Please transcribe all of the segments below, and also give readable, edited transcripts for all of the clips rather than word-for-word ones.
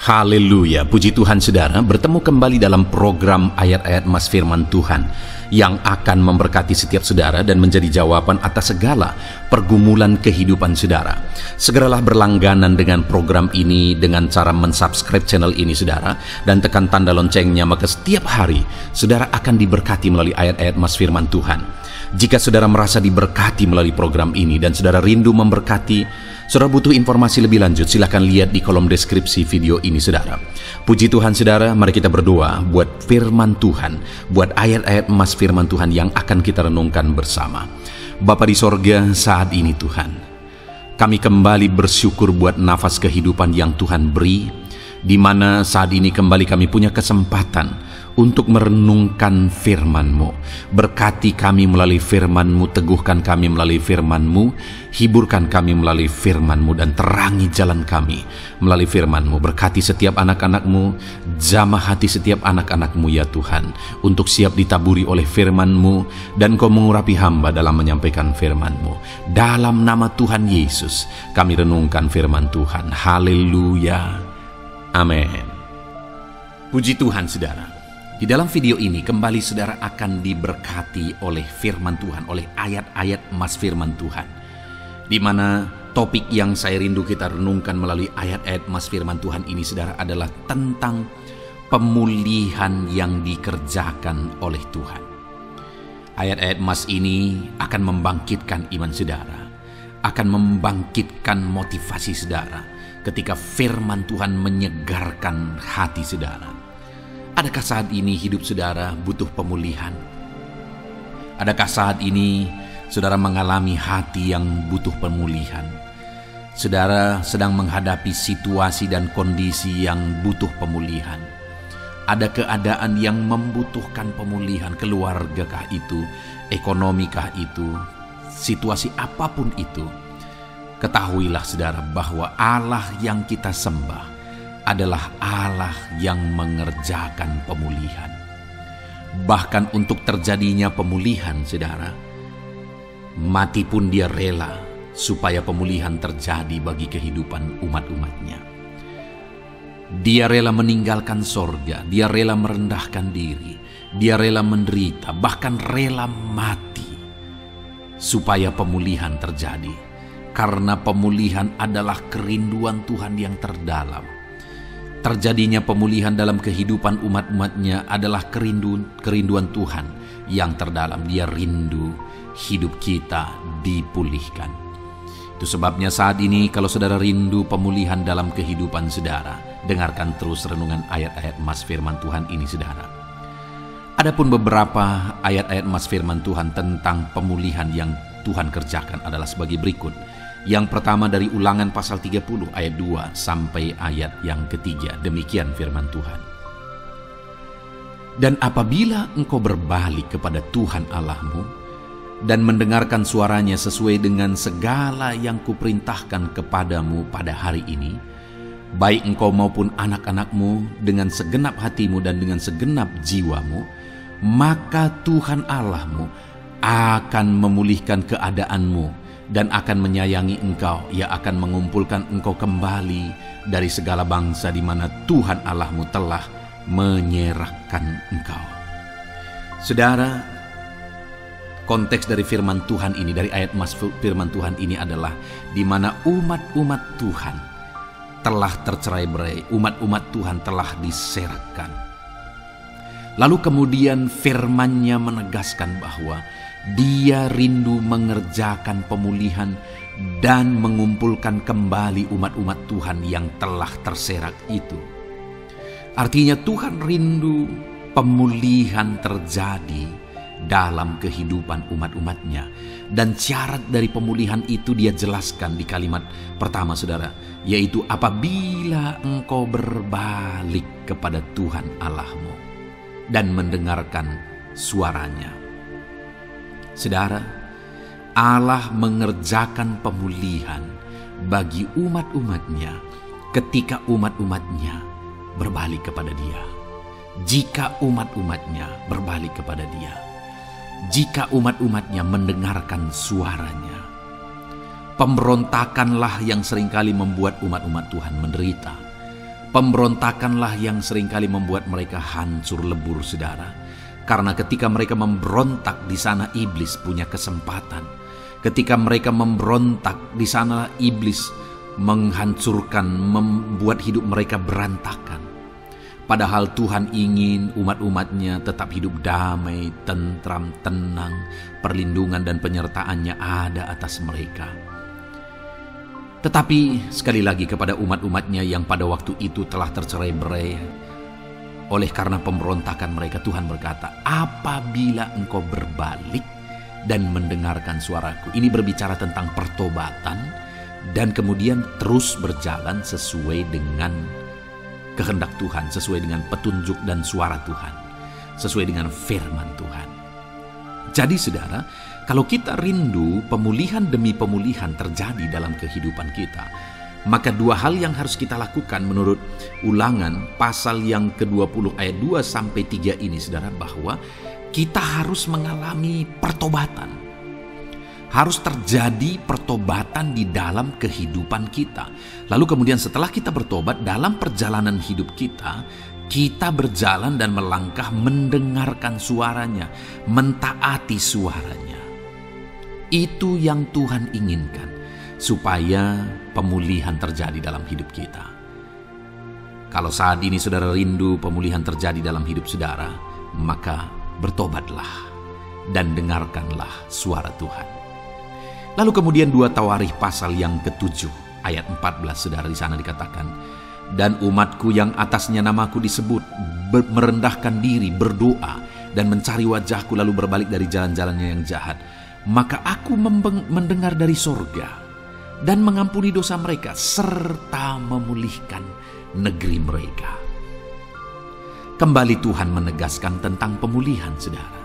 Haleluya, puji Tuhan saudara, bertemu kembali dalam program ayat-ayat Mas Firman Tuhan yang akan memberkati setiap saudara dan menjadi jawaban atas segala pergumulan kehidupan saudara. Segeralah berlangganan dengan program ini dengan cara mensubscribe channel ini saudara, dan tekan tanda loncengnya, maka setiap hari saudara akan diberkati melalui ayat-ayat Mas Firman Tuhan. Jika saudara merasa diberkati melalui program ini dan saudara rindu memberkati, saudara butuh informasi lebih lanjut, silahkan lihat di kolom deskripsi video ini saudara. Puji Tuhan saudara, mari kita berdoa buat firman Tuhan, buat ayat-ayat Mas Firman Tuhan yang akan kita renungkan bersama. Bapa di sorga, saat ini Tuhan, kami kembali bersyukur buat nafas kehidupan yang Tuhan beri, di mana saat ini kembali kami punya kesempatan untuk merenungkan firman-Mu. Berkati kami melalui firman-Mu, teguhkan kami melalui firman-Mu, hiburkan kami melalui firman-Mu, dan terangi jalan kami melalui firman-Mu. Berkati setiap anak-anak-Mu, jamah hati setiap anak-anak-Mu ya Tuhan, untuk siap ditaburi oleh firman-Mu, dan Kau mengurapi hamba dalam menyampaikan firman-Mu. Dalam nama Tuhan Yesus kami renungkan firman Tuhan. Haleluya, amin. Puji Tuhan saudara, di dalam video ini kembali saudara akan diberkati oleh firman Tuhan, oleh ayat-ayat Mas Firman Tuhan, di mana topik yang saya rindu kita renungkan melalui ayat-ayat Mas Firman Tuhan ini saudara adalah tentang pemulihan yang dikerjakan oleh Tuhan. Ayat-ayat Mas ini akan membangkitkan iman saudara, akan membangkitkan motivasi saudara ketika firman Tuhan menyegarkan hati saudara. Adakah saat ini hidup saudara butuh pemulihan? Adakah saat ini saudara mengalami hati yang butuh pemulihan? Saudara sedang menghadapi situasi dan kondisi yang butuh pemulihan. Ada keadaan yang membutuhkan pemulihan, keluargakah itu, ekonomikah itu, situasi apapun itu. Ketahuilah saudara bahwa Allah yang kita sembah adalah Allah yang mengerjakan pemulihan. Bahkan untuk terjadinya pemulihan saudara, mati pun Dia rela supaya pemulihan terjadi bagi kehidupan umat-umatnya. Dia rela meninggalkan sorga, Dia rela merendahkan diri, Dia rela menderita, bahkan rela mati supaya pemulihan terjadi. Karena pemulihan adalah kerinduan Tuhan yang terdalam. Terjadinya pemulihan dalam kehidupan umat-umatnya adalah kerinduan Tuhan yang terdalam. Dia rindu hidup kita dipulihkan. Itu sebabnya saat ini kalau saudara rindu pemulihan dalam kehidupan saudara, dengarkan terus renungan ayat-ayat Mas Firman Tuhan ini saudara. Adapun beberapa ayat-ayat Mas Firman Tuhan tentang pemulihan yang Tuhan kerjakan adalah sebagai berikut. Yang pertama dari Ulangan pasal 30 ayat 2 sampai ayat yang ketiga. Demikian firman Tuhan. Dan apabila engkau berbalik kepada Tuhan Allahmu dan mendengarkan suaranya sesuai dengan segala yang kuperintahkan kepadamu pada hari ini, baik engkau maupun anak-anakmu dengan segenap hatimu dan dengan segenap jiwamu, maka Tuhan Allahmu akan memulihkan keadaanmu dan akan menyayangi engkau. Ia akan mengumpulkan engkau kembali dari segala bangsa di mana Tuhan Allahmu telah menyerahkan engkau. Saudara, konteks dari firman Tuhan ini, dari ayat Mas Firman Tuhan ini adalah di mana umat-umat Tuhan telah tercerai-berai, umat-umat Tuhan telah diserahkan. Lalu kemudian firman-Nya menegaskan bahwa Dia rindu mengerjakan pemulihan dan mengumpulkan kembali umat-umat Tuhan yang telah terserak itu. Artinya Tuhan rindu pemulihan terjadi dalam kehidupan umat-umatnya. Dan syarat dari pemulihan itu Dia jelaskan di kalimat pertama saudara, yaitu apabila engkau berbalik kepada Tuhan Allahmu dan mendengarkan suaranya. Saudara, Allah mengerjakan pemulihan bagi umat-umatnya ketika umat-umatnya berbalik kepada Dia. Jika umat-umatnya berbalik kepada Dia, jika umat-umatnya mendengarkan suaranya. Pemberontakanlah yang seringkali membuat umat-umat Tuhan menderita. Pemberontakanlah yang seringkali membuat mereka hancur lebur, saudara. Karena ketika mereka memberontak, di sana iblis punya kesempatan. Ketika mereka memberontak, di sana iblis menghancurkan, membuat hidup mereka berantakan. Padahal Tuhan ingin umat-umatnya tetap hidup damai, tentram, tenang, perlindungan dan penyertaannya ada atas mereka. Tetapi sekali lagi kepada umat-umatnya yang pada waktu itu telah tercerai-berai oleh karena pemberontakan mereka, Tuhan berkata, apabila engkau berbalik dan mendengarkan suaraku. Ini berbicara tentang pertobatan dan kemudian terus berjalan sesuai dengan kehendak Tuhan, sesuai dengan petunjuk dan suara Tuhan, sesuai dengan firman Tuhan. Jadi saudara, kalau kita rindu pemulihan demi pemulihan terjadi dalam kehidupan kita, maka dua hal yang harus kita lakukan menurut Ulangan pasal yang ke-20 ayat 2-3 ini, saudara, bahwa kita harus mengalami pertobatan. Harus terjadi pertobatan di dalam kehidupan kita. Lalu kemudian setelah kita bertobat, dalam perjalanan hidup kita, kita berjalan dan melangkah mendengarkan suaranya, mentaati suaranya. Itu yang Tuhan inginkan, supaya pemulihan terjadi dalam hidup kita. Kalau saat ini saudara rindu pemulihan terjadi dalam hidup saudara, maka bertobatlah dan dengarkanlah suara Tuhan. Lalu kemudian 2 Tawarikh pasal yang ke-7 ayat 14, saudara, di sana dikatakan, dan umatku yang atasnya namaku disebut merendahkan diri, berdoa dan mencari wajahku lalu berbalik dari jalan-jalannya yang jahat, maka aku mendengar dari sorga dan mengampuni dosa mereka serta memulihkan negeri mereka. Kembali Tuhan menegaskan tentang pemulihan, saudara,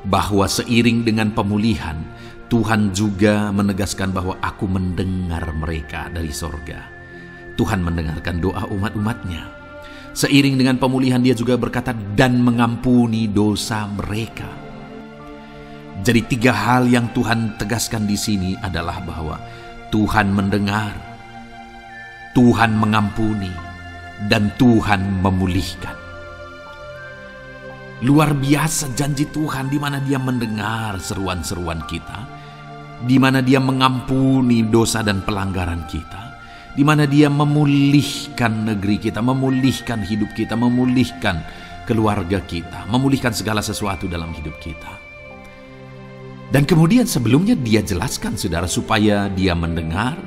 bahwa seiring dengan pemulihan Tuhan juga menegaskan bahwa aku mendengar mereka dari sorga. Tuhan mendengarkan doa umat-umatnya. Seiring dengan pemulihan dia juga berkata dan mengampuni dosa mereka. Jadi 3 hal yang Tuhan tegaskan di sini adalah bahwa Tuhan mendengar, Tuhan mengampuni, dan Tuhan memulihkan. Luar biasa janji Tuhan di mana dia mendengar seruan-seruan kita, di mana dia mengampuni dosa dan pelanggaran kita, di mana dia memulihkan negeri kita, memulihkan hidup kita, memulihkan keluarga kita, memulihkan segala sesuatu dalam hidup kita. Dan kemudian sebelumnya dia jelaskan, saudara, supaya dia mendengar,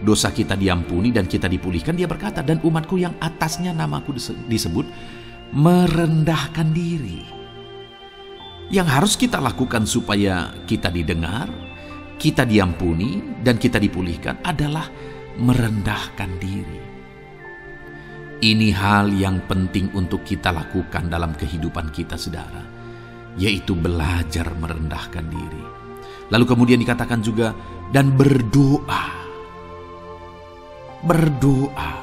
dosa kita diampuni dan kita dipulihkan. Dia berkata, dan umatku yang atasnya namaku disebut merendahkan diri. Yang harus kita lakukan supaya kita didengar, kita diampuni, dan kita dipulihkan adalah merendahkan diri. Ini hal yang penting untuk kita lakukan dalam kehidupan kita, saudara, yaitu belajar merendahkan diri. Lalu kemudian dikatakan juga, dan berdoa. Berdoa.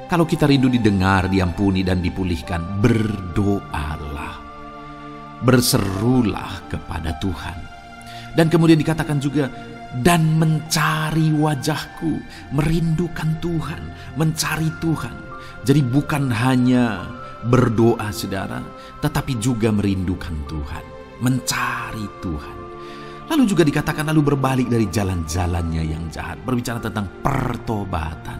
Kalau kita rindu didengar, diampuni, dan dipulihkan, berdoalah. Berserulah kepada Tuhan. Dan kemudian dikatakan juga, dan mencari wajahku, merindukan Tuhan, mencari Tuhan. Jadi bukan hanya berdoa, saudara, tetapi juga merindukan Tuhan, mencari Tuhan. Lalu juga dikatakan lalu berbalik dari jalan-jalannya yang jahat, berbicara tentang pertobatan.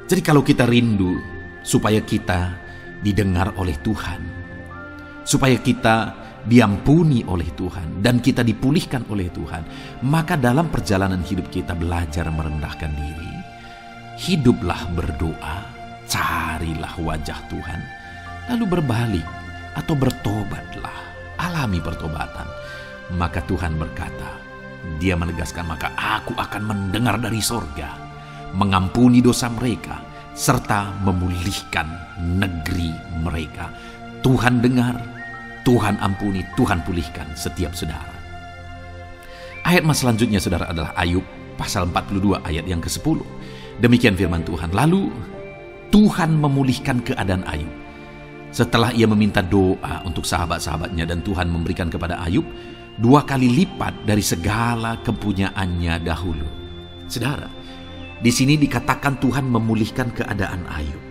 Jadi kalau kita rindu supaya kita didengar oleh Tuhan, supaya kita diampuni oleh Tuhan, dan kita dipulihkan oleh Tuhan, maka dalam perjalanan hidup kita belajar merendahkan diri, hiduplah berdoa, carilah wajah Tuhan, lalu berbalik atau bertobatlah, alami pertobatan. Maka Tuhan berkata, dia menegaskan, maka aku akan mendengar dari sorga, mengampuni dosa mereka, serta memulihkan negeri mereka. Tuhan dengar, Tuhan ampuni, Tuhan pulihkan setiap saudara. Ayat selanjutnya, saudara, adalah Ayub pasal 42 ayat yang ke-10. Demikian firman Tuhan. Lalu Tuhan memulihkan keadaan Ayub. Setelah ia meminta doa untuk sahabat-sahabatnya, dan Tuhan memberikan kepada Ayub 2 kali lipat dari segala kepunyaannya dahulu. Saudara, Di sini dikatakan Tuhan memulihkan keadaan Ayub.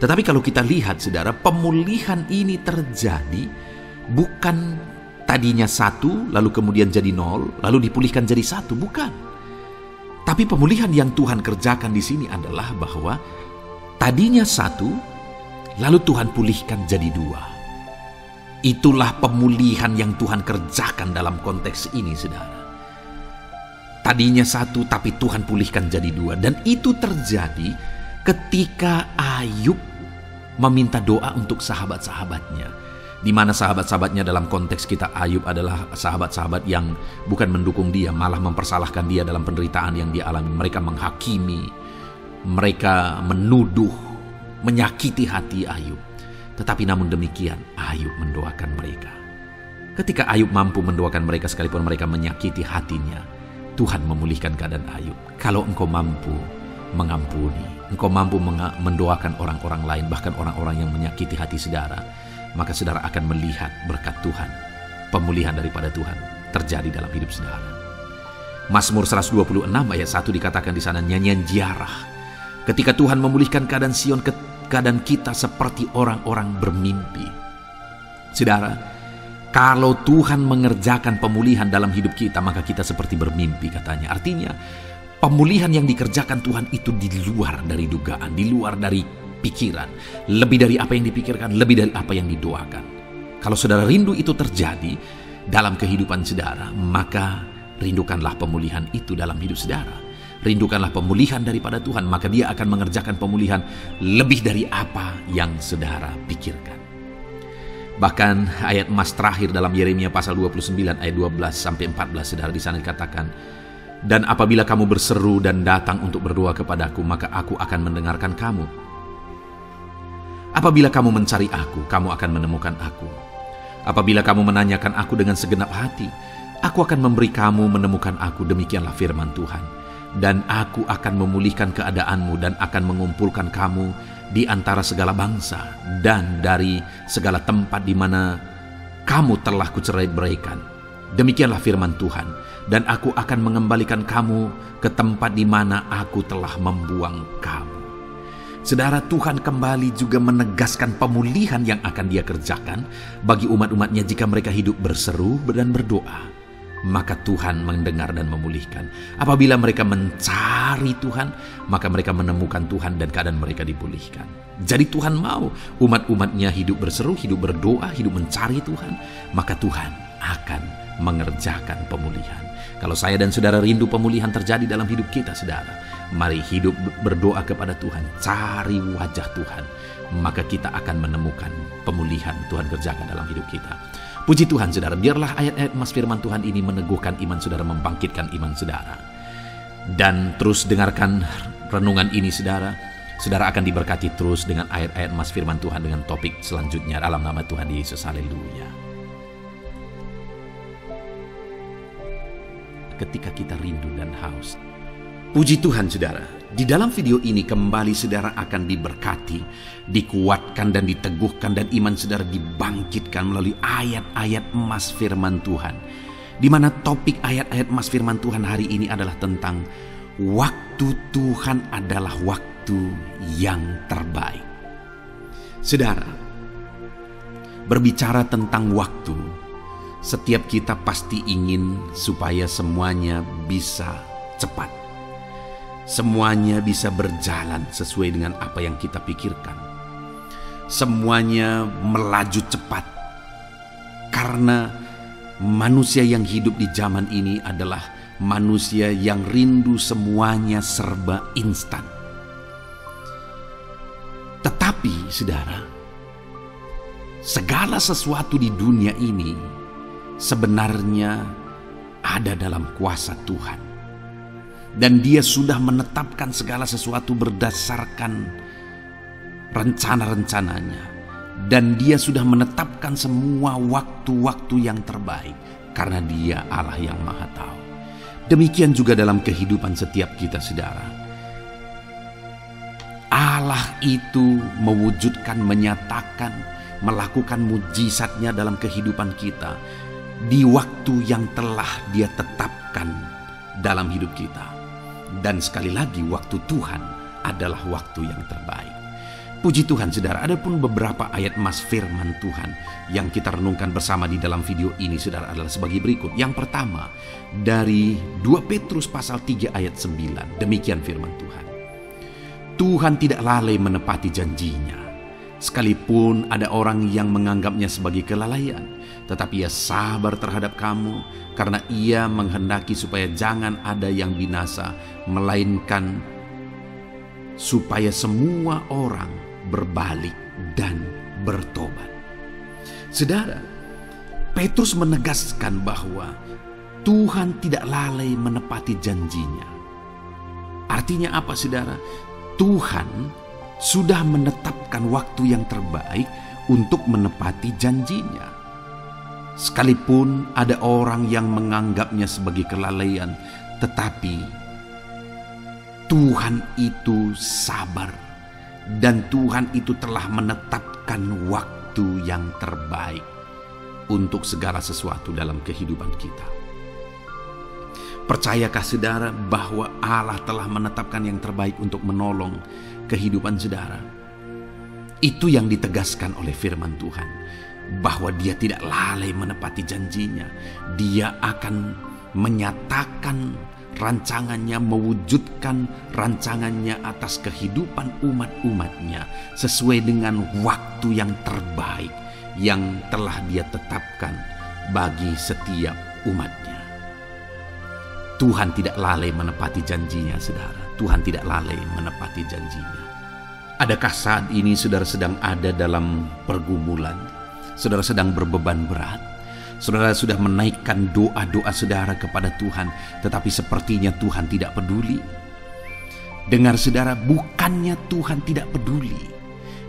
Tetapi kalau kita lihat saudara, pemulihan ini terjadi bukan tadinya 1, lalu kemudian jadi 0, lalu dipulihkan jadi 1, bukan. Tapi pemulihan yang Tuhan kerjakan di sini adalah bahwa tadinya 1, lalu Tuhan pulihkan jadi 2. Itulah pemulihan yang Tuhan kerjakan dalam konteks ini, saudara. Tadinya 1, tapi Tuhan pulihkan jadi 2. Dan itu terjadi ketika Ayub meminta doa untuk sahabat-sahabatnya. Di mana sahabat-sahabatnya dalam konteks kita Ayub adalah sahabat-sahabat yang bukan mendukung dia, malah mempersalahkan dia dalam penderitaan yang dia alami. Mereka menghakimi, mereka menuduh, menyakiti hati Ayub. Tetapi namun demikian, Ayub mendoakan mereka. Ketika Ayub mampu mendoakan mereka sekalipun mereka menyakiti hatinya, Tuhan memulihkan keadaan Ayub. Kalau engkau mampu mengampuni, engkau mampu mendoakan orang-orang lain, bahkan orang-orang yang menyakiti hati saudara, maka saudara akan melihat berkat Tuhan, pemulihan daripada Tuhan terjadi dalam hidup saudara. Mazmur 126 ayat 1 dikatakan di sana, nyanyian ziarah. Ketika Tuhan memulihkan keadaan Sion, keadaan kita seperti orang-orang bermimpi. Saudara, kalau Tuhan mengerjakan pemulihan dalam hidup kita, maka kita seperti bermimpi katanya. Artinya, pemulihan yang dikerjakan Tuhan itu di luar dari dugaan, di luar dari pikiran, lebih dari apa yang dipikirkan, lebih dari apa yang didoakan. Kalau saudara rindu itu terjadi dalam kehidupan saudara, maka rindukanlah pemulihan itu dalam hidup saudara. Rindukanlah pemulihan daripada Tuhan, maka Dia akan mengerjakan pemulihan lebih dari apa yang saudara pikirkan. Bahkan ayat emas terakhir dalam Yeremia pasal 29 ayat 12 sampai 14 saudara, di sana dikatakan, dan apabila kamu berseru dan datang untuk berdoa kepadaku, maka aku akan mendengarkan kamu. Apabila kamu mencari aku, kamu akan menemukan aku. Apabila kamu menanyakan aku dengan segenap hati, aku akan memberi kamu menemukan aku. Demikianlah firman Tuhan. Dan aku akan memulihkan keadaanmu dan akan mengumpulkan kamu di antara segala bangsa dan dari segala tempat di mana kamu telah kucerai-beraikan. Demikianlah firman Tuhan. Dan aku akan mengembalikan kamu ke tempat di mana aku telah membuang kamu. Saudara, Tuhan kembali juga menegaskan pemulihan yang akan Dia kerjakan bagi umat-umatnya jika mereka hidup berseru dan berdoa. Maka Tuhan mendengar dan memulihkan. Apabila mereka mencari Tuhan, maka mereka menemukan Tuhan dan keadaan mereka dipulihkan. Jadi Tuhan mau umat-umatnya hidup berseru, hidup berdoa, hidup mencari Tuhan, maka Tuhan akan mengerjakan pemulihan. Kalau saya dan saudara rindu pemulihan terjadi dalam hidup kita, saudara, mari hidup berdoa kepada Tuhan, cari wajah Tuhan, maka kita akan menemukan pemulihan Tuhan kerjakan dalam hidup kita. Puji Tuhan saudara, biarlah ayat-ayat emas firman Tuhan ini meneguhkan iman saudara, membangkitkan iman saudara. Dan terus dengarkan renungan ini saudara, saudara akan diberkati terus dengan ayat-ayat emas firman Tuhan dengan topik selanjutnya dalam nama Tuhan Yesus. Haleluya. Ketika kita rindu dan haus. Puji Tuhan saudara, di dalam video ini kembali saudara akan diberkati, dikuatkan dan diteguhkan, dan iman saudara dibangkitkan melalui ayat-ayat emas firman Tuhan. Di mana topik ayat-ayat emas firman Tuhan hari ini adalah tentang waktu Tuhan adalah waktu yang terbaik. Saudara, berbicara tentang waktu, setiap kita pasti ingin supaya semuanya bisa cepat. Semuanya bisa berjalan sesuai dengan apa yang kita pikirkan. Semuanya melaju cepat. Karena manusia yang hidup di zaman ini adalah manusia yang rindu semuanya serba instan. Tetapi, saudara, segala sesuatu di dunia ini sebenarnya ada dalam kuasa Tuhan. Dan Dia sudah menetapkan segala sesuatu berdasarkan rencana-rencananya. Dan Dia sudah menetapkan semua waktu-waktu yang terbaik. Karena Dia Allah yang Maha Tahu. Demikian juga dalam kehidupan setiap kita, saudara. Allah itu mewujudkan, menyatakan, melakukan mujizatnya dalam kehidupan kita di waktu yang telah Dia tetapkan dalam hidup kita. Dan sekali lagi, waktu Tuhan adalah waktu yang terbaik. Puji Tuhan saudara, ada pun beberapa ayat emas firman Tuhan yang kita renungkan bersama di dalam video ini saudara adalah sebagai berikut. Yang pertama, dari 2 Petrus pasal 3 ayat 9. Demikian firman Tuhan. Tuhan tidak lalai menepati janjinya, sekalipun ada orang yang menganggapnya sebagai kelalaian, tetapi ia sabar terhadap kamu, karena ia menghendaki supaya jangan ada yang binasa, melainkan supaya semua orang berbalik dan bertobat. Saudara, Petrus menegaskan bahwa Tuhan tidak lalai menepati janjinya. Artinya apa saudara? Tuhan sudah menetapkan waktu yang terbaik untuk menepati janjinya. Sekalipun ada orang yang menganggapnya sebagai kelalaian, tetapi Tuhan itu sabar. Dan Tuhan itu telah menetapkan waktu yang terbaik untuk segala sesuatu dalam kehidupan kita. Percayakah saudara bahwa Allah telah menetapkan yang terbaik untuk menolong kehidupan saudara? Itu yang ditegaskan oleh firman Tuhan, bahwa Dia tidak lalai menepati janjinya. Dia akan menyatakan rancangannya, mewujudkan rancangannya atas kehidupan umat-umatnya sesuai dengan waktu yang terbaik yang telah Dia tetapkan bagi setiap umatnya. Tuhan tidak lalai menepati janjinya saudara. Tuhan tidak lalai menepati janjinya. Adakah saat ini saudara sedang ada dalam pergumulan? Saudara sedang berbeban berat? Saudara sudah menaikkan doa-doa saudara kepada Tuhan, tetapi sepertinya Tuhan tidak peduli. Dengar saudara, bukannya Tuhan tidak peduli.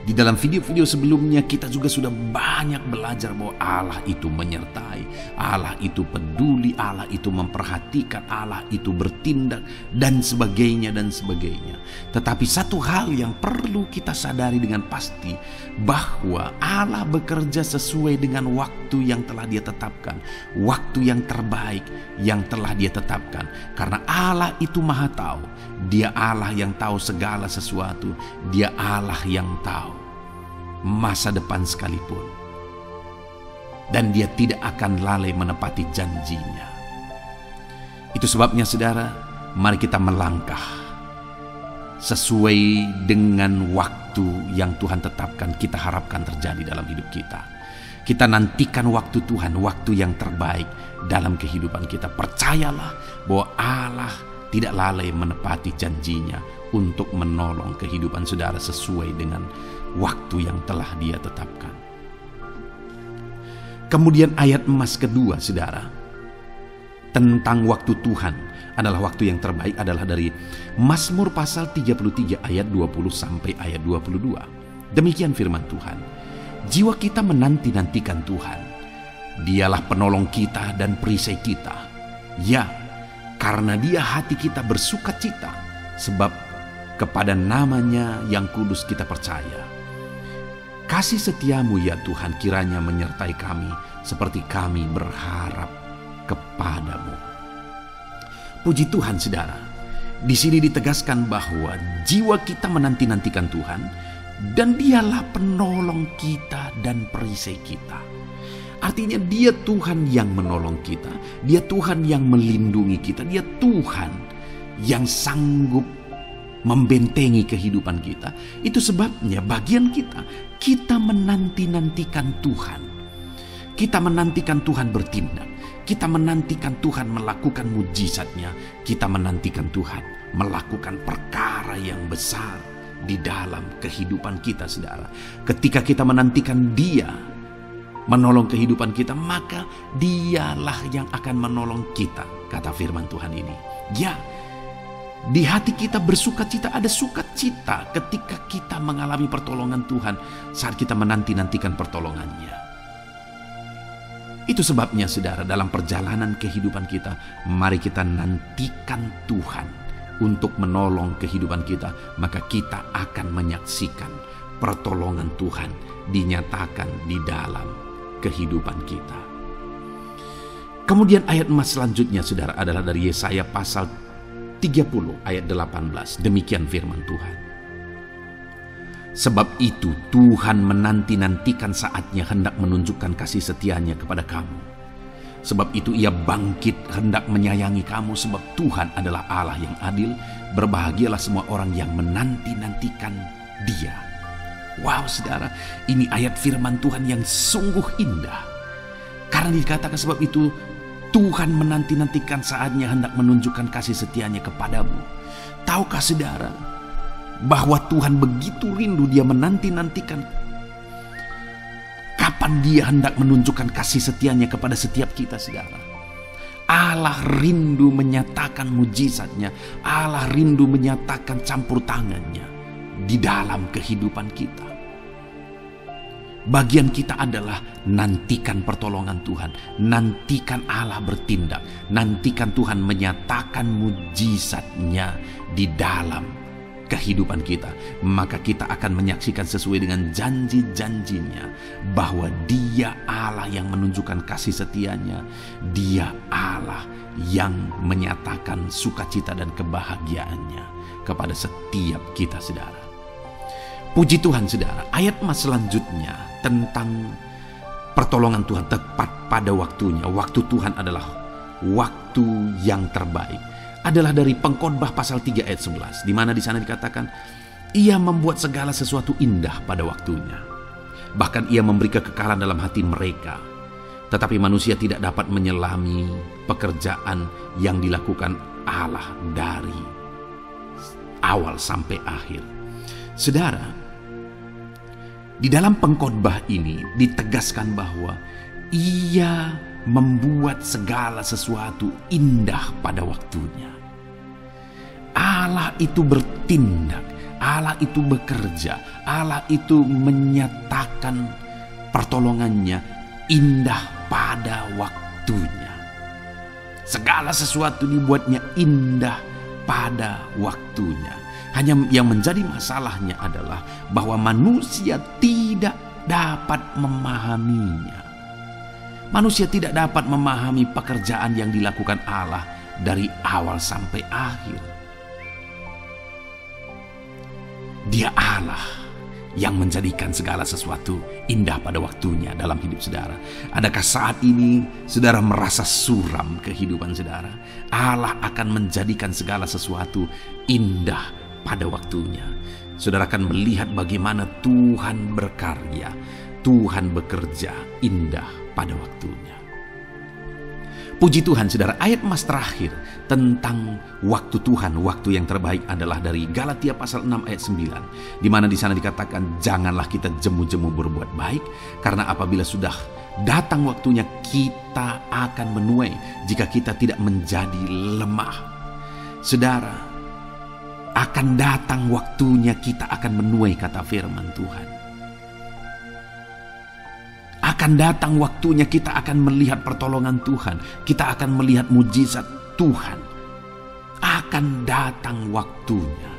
Di dalam video-video sebelumnya kita juga sudah banyak belajar bahwa Allah itu menyertai, Allah itu peduli, Allah itu memperhatikan, Allah itu bertindak, dan sebagainya dan sebagainya. Tetapi satu hal yang perlu kita sadari dengan pasti, bahwa Allah bekerja sesuai dengan waktu yang telah Dia tetapkan, waktu yang terbaik yang telah Dia tetapkan. Karena Allah itu Maha Tahu, Dia Allah yang tahu segala sesuatu, Dia Allah yang tahu masa depan sekalipun, dan Dia tidak akan lalai menepati janjinya. Itu sebabnya saudara, mari kita melangkah sesuai dengan waktu yang Tuhan tetapkan, kita harapkan terjadi dalam hidup kita. Kita nantikan waktu Tuhan, waktu yang terbaik dalam kehidupan kita. Percayalah bahwa Allah tidak lalai menepati janjinya untuk menolong kehidupan saudara sesuai dengan waktu yang telah Dia tetapkan. Kemudian ayat emas kedua saudara, tentang waktu Tuhan adalah waktu yang terbaik, adalah dari Mazmur pasal 33 ayat 20 sampai ayat 22. Demikian firman Tuhan. Jiwa kita menanti-nantikan Tuhan. Dialah penolong kita dan perisai kita. Ya, karena Dia hati kita bersuka cita, sebab kepada nama-Nya yang kudus kita percaya. Kasih setiamu ya Tuhan kiranya menyertai kami seperti kami berharap kepadamu. Puji Tuhan saudara, di sini ditegaskan bahwa jiwa kita menanti-nantikan Tuhan, dan Dialah penolong kita dan perisai kita. Artinya Dia Tuhan yang menolong kita, Dia Tuhan yang melindungi kita, Dia Tuhan yang sanggup membentengi kehidupan kita. Itu sebabnya bagian kita menanti-nantikan Tuhan. Kita menantikan Tuhan bertindak. Kita menantikan Tuhan melakukan mujizatnya. Kita menantikan Tuhan melakukan perkara yang besar di dalam kehidupan kita saudara. Ketika kita menantikan Dia menolong kehidupan kita, maka Dialah yang akan menolong kita, kata firman Tuhan ini. Ya, di hati kita bersuka cita, ada sukacita ketika kita mengalami pertolongan Tuhan saat kita menanti-nantikan pertolongannya. Itu sebabnya saudara, dalam perjalanan kehidupan kita, mari kita nantikan Tuhan untuk menolong kehidupan kita, maka kita akan menyaksikan pertolongan Tuhan dinyatakan di dalam kehidupan kita. Kemudian ayat emas selanjutnya saudara adalah dari Yesaya pasal 30 ayat 18, demikian firman Tuhan. Sebab itu Tuhan menanti-nantikan saatnya hendak menunjukkan kasih setianya kepada kamu. Sebab itu ia bangkit hendak menyayangi kamu, sebab Tuhan adalah Allah yang adil. Berbahagialah semua orang yang menanti-nantikan Dia. Wow, saudara, ini ayat firman Tuhan yang sungguh indah. Karena dikatakan sebab itu Tuhan menanti-nantikan saatnya hendak menunjukkan kasih setianya kepadamu. Tahukah saudara bahwa Tuhan begitu rindu, Dia menanti-nantikan kapan Dia hendak menunjukkan kasih setianya kepada setiap kita, saudara. Allah rindu menyatakan mujizatnya. Allah rindu menyatakan campur tangannya di dalam kehidupan kita. Bagian kita adalah nantikan pertolongan Tuhan, nantikan Allah bertindak, nantikan Tuhan menyatakan mujizatnya di dalam kehidupan kita. Maka kita akan menyaksikan sesuai dengan janji-janjinya bahwa Dia Allah yang menunjukkan kasih setianya. Dia Allah yang menyatakan sukacita dan kebahagiaannya kepada setiap kita, saudara. Puji Tuhan, saudara. Ayat selanjutnya tentang pertolongan Tuhan tepat pada waktunya. Waktu Tuhan adalah waktu yang terbaik. Adalah dari Pengkhotbah pasal 3 ayat 11, di mana di sana dikatakan, Ia membuat segala sesuatu indah pada waktunya. Bahkan Ia memberi kekekalan dalam hati mereka. Tetapi manusia tidak dapat menyelami pekerjaan yang dilakukan Allah dari awal sampai akhir. Saudara, di dalam pengkhotbah ini ditegaskan bahwa Ia membuat segala sesuatu indah pada waktunya. Allah itu bertindak, Allah itu bekerja, Allah itu menyatakan pertolongannya indah pada waktunya. Segala sesuatu dibuatnya indah pada waktunya. Hanya yang menjadi masalahnya adalah bahwa manusia tidak dapat memahaminya. Manusia tidak dapat memahami pekerjaan yang dilakukan Allah dari awal sampai akhir. Dia Allah yang menjadikan segala sesuatu indah pada waktunya dalam hidup saudara. Adakah saat ini saudara merasa suram kehidupan saudara? Allah akan menjadikan segala sesuatu indah pada waktunya. Saudara akan melihat bagaimana Tuhan berkarya, Tuhan bekerja indah pada waktunya. Puji Tuhan, saudara. Ayat terakhir tentang waktu Tuhan, waktu yang terbaik adalah dari Galatia pasal 6 ayat 9, di mana di sana dikatakan, janganlah kita jemu-jemu berbuat baik, karena apabila sudah datang waktunya kita akan menuai jika kita tidak menjadi lemah. Saudara, akan datang waktunya kita akan menuai, kata firman Tuhan. Akan datang waktunya kita akan melihat pertolongan Tuhan. Kita akan melihat mujizat Tuhan. Akan datang waktunya.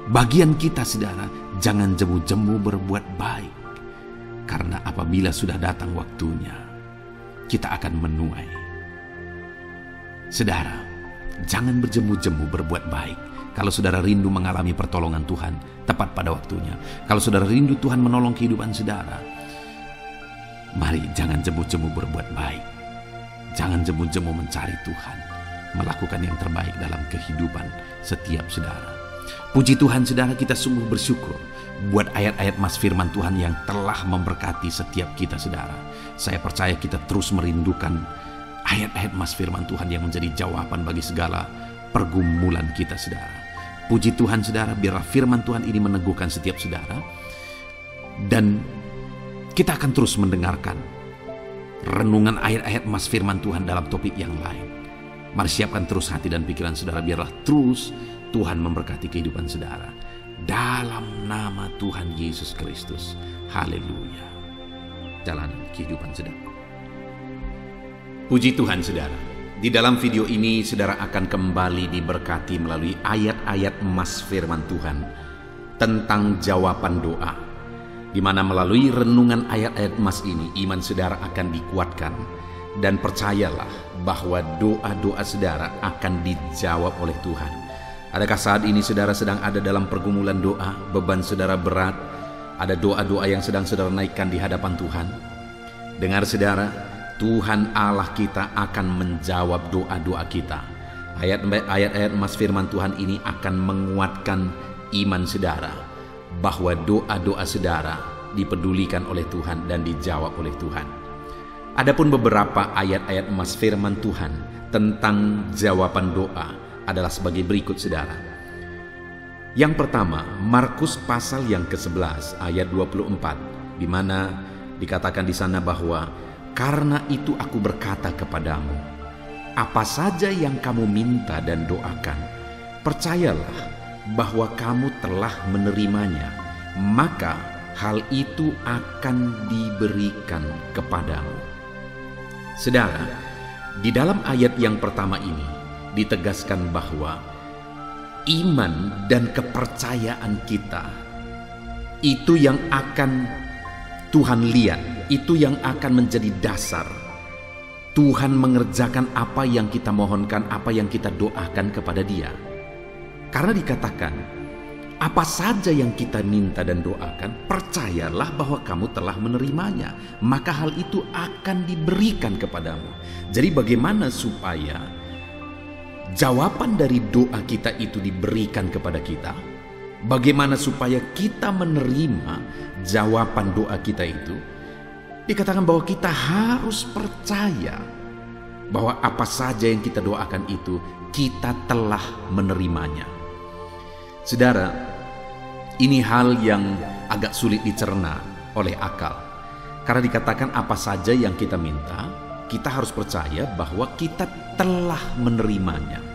Bagian kita, saudara, jangan jemu-jemu berbuat baik. Karena apabila sudah datang waktunya, kita akan menuai. Saudara, jangan berjemu-jemu berbuat baik. Kalau saudara rindu mengalami pertolongan Tuhan tepat pada waktunya, kalau saudara rindu Tuhan menolong kehidupan saudara, mari jangan jemu-jemu berbuat baik. Jangan jemu-jemu mencari Tuhan, melakukan yang terbaik dalam kehidupan setiap saudara. Puji Tuhan, saudara, kita sungguh bersyukur buat ayat-ayat mas firman Tuhan yang telah memberkati setiap kita, saudara. Saya percaya kita terus merindukan ayat-ayat mas firman Tuhan yang menjadi jawaban bagi segala pergumulan kita, saudara. Puji Tuhan, saudara, biarlah firman Tuhan ini meneguhkan setiap saudara. Dan kita akan terus mendengarkan renungan ayat-ayat mas firman Tuhan dalam topik yang lain. Mari siapkan terus hati dan pikiran saudara, biarlah terus Tuhan memberkati kehidupan saudara. Dalam nama Tuhan Yesus Kristus. Haleluya. Jalanan kehidupan saudara. Puji Tuhan, saudara. Di dalam video ini saudara akan kembali diberkati melalui ayat-ayat emas firman Tuhan tentang jawaban doa, di mana melalui renungan ayat-ayat emas ini iman saudara akan dikuatkan Dan percayalah bahwa doa-doa saudara akan dijawab oleh Tuhan. Adakah saat ini saudara sedang ada dalam pergumulan doa, beban saudara berat, ada doa-doa yang sedang saudara naikkan di hadapan Tuhan? Dengar saudara, Tuhan Allah kita akan menjawab doa-doa kita. Ayat-ayat emas firman Tuhan ini akan menguatkan iman saudara, bahwa doa-doa saudara dipedulikan oleh Tuhan dan dijawab oleh Tuhan. Adapun beberapa ayat-ayat emas firman Tuhan tentang jawaban doa adalah sebagai berikut saudara. Yang pertama, Markus pasal yang ke-11 ayat 24, di mana dikatakan di sana bahwa karena itu aku berkata kepadamu, apa saja yang kamu minta dan doakan, percayalah bahwa kamu telah menerimanya, maka hal itu akan diberikan kepadamu. Saudara, di dalam ayat yang pertama ini ditegaskan bahwa iman dan kepercayaan kita itu yang akan Tuhan lihat, itu yang akan menjadi dasar Tuhan mengerjakan apa yang kita mohonkan, apa yang kita doakan kepada Dia. Karena dikatakan, apa saja yang kita minta dan doakan, percayalah bahwa kamu telah menerimanya, maka hal itu akan diberikan kepadamu. Jadi bagaimana supaya jawaban dari doa kita itu diberikan kepada kita? Bagaimana supaya kita menerima jawaban doa kita itu? Dikatakan bahwa kita harus percaya bahwa apa saja yang kita doakan itu kita telah menerimanya. Saudara, ini hal yang agak sulit dicerna oleh akal. Karena dikatakan apa saja yang kita minta, kita harus percaya bahwa kita telah menerimanya.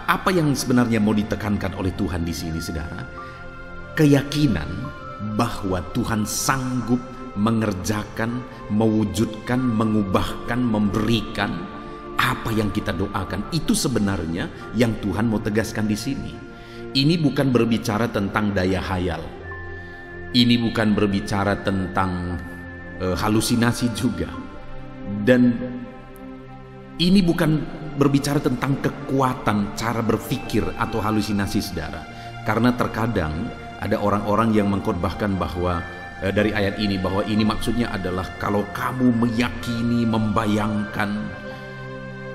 Apa yang sebenarnya mau ditekankan oleh Tuhan di sini, saudara? Keyakinan bahwa Tuhan sanggup mengerjakan, mewujudkan, mengubahkan, memberikan apa yang kita doakan. Itu sebenarnya yang Tuhan mau tegaskan di sini. Ini bukan berbicara tentang daya hayal. Ini bukan berbicara tentang halusinasi juga. Dan ini bukan berbicara tentang kekuatan cara berpikir atau halusinasi, saudara. Karena terkadang ada orang-orang yang mengkhotbahkan bahwa dari ayat ini, bahwa ini maksudnya adalah kalau kamu meyakini, membayangkan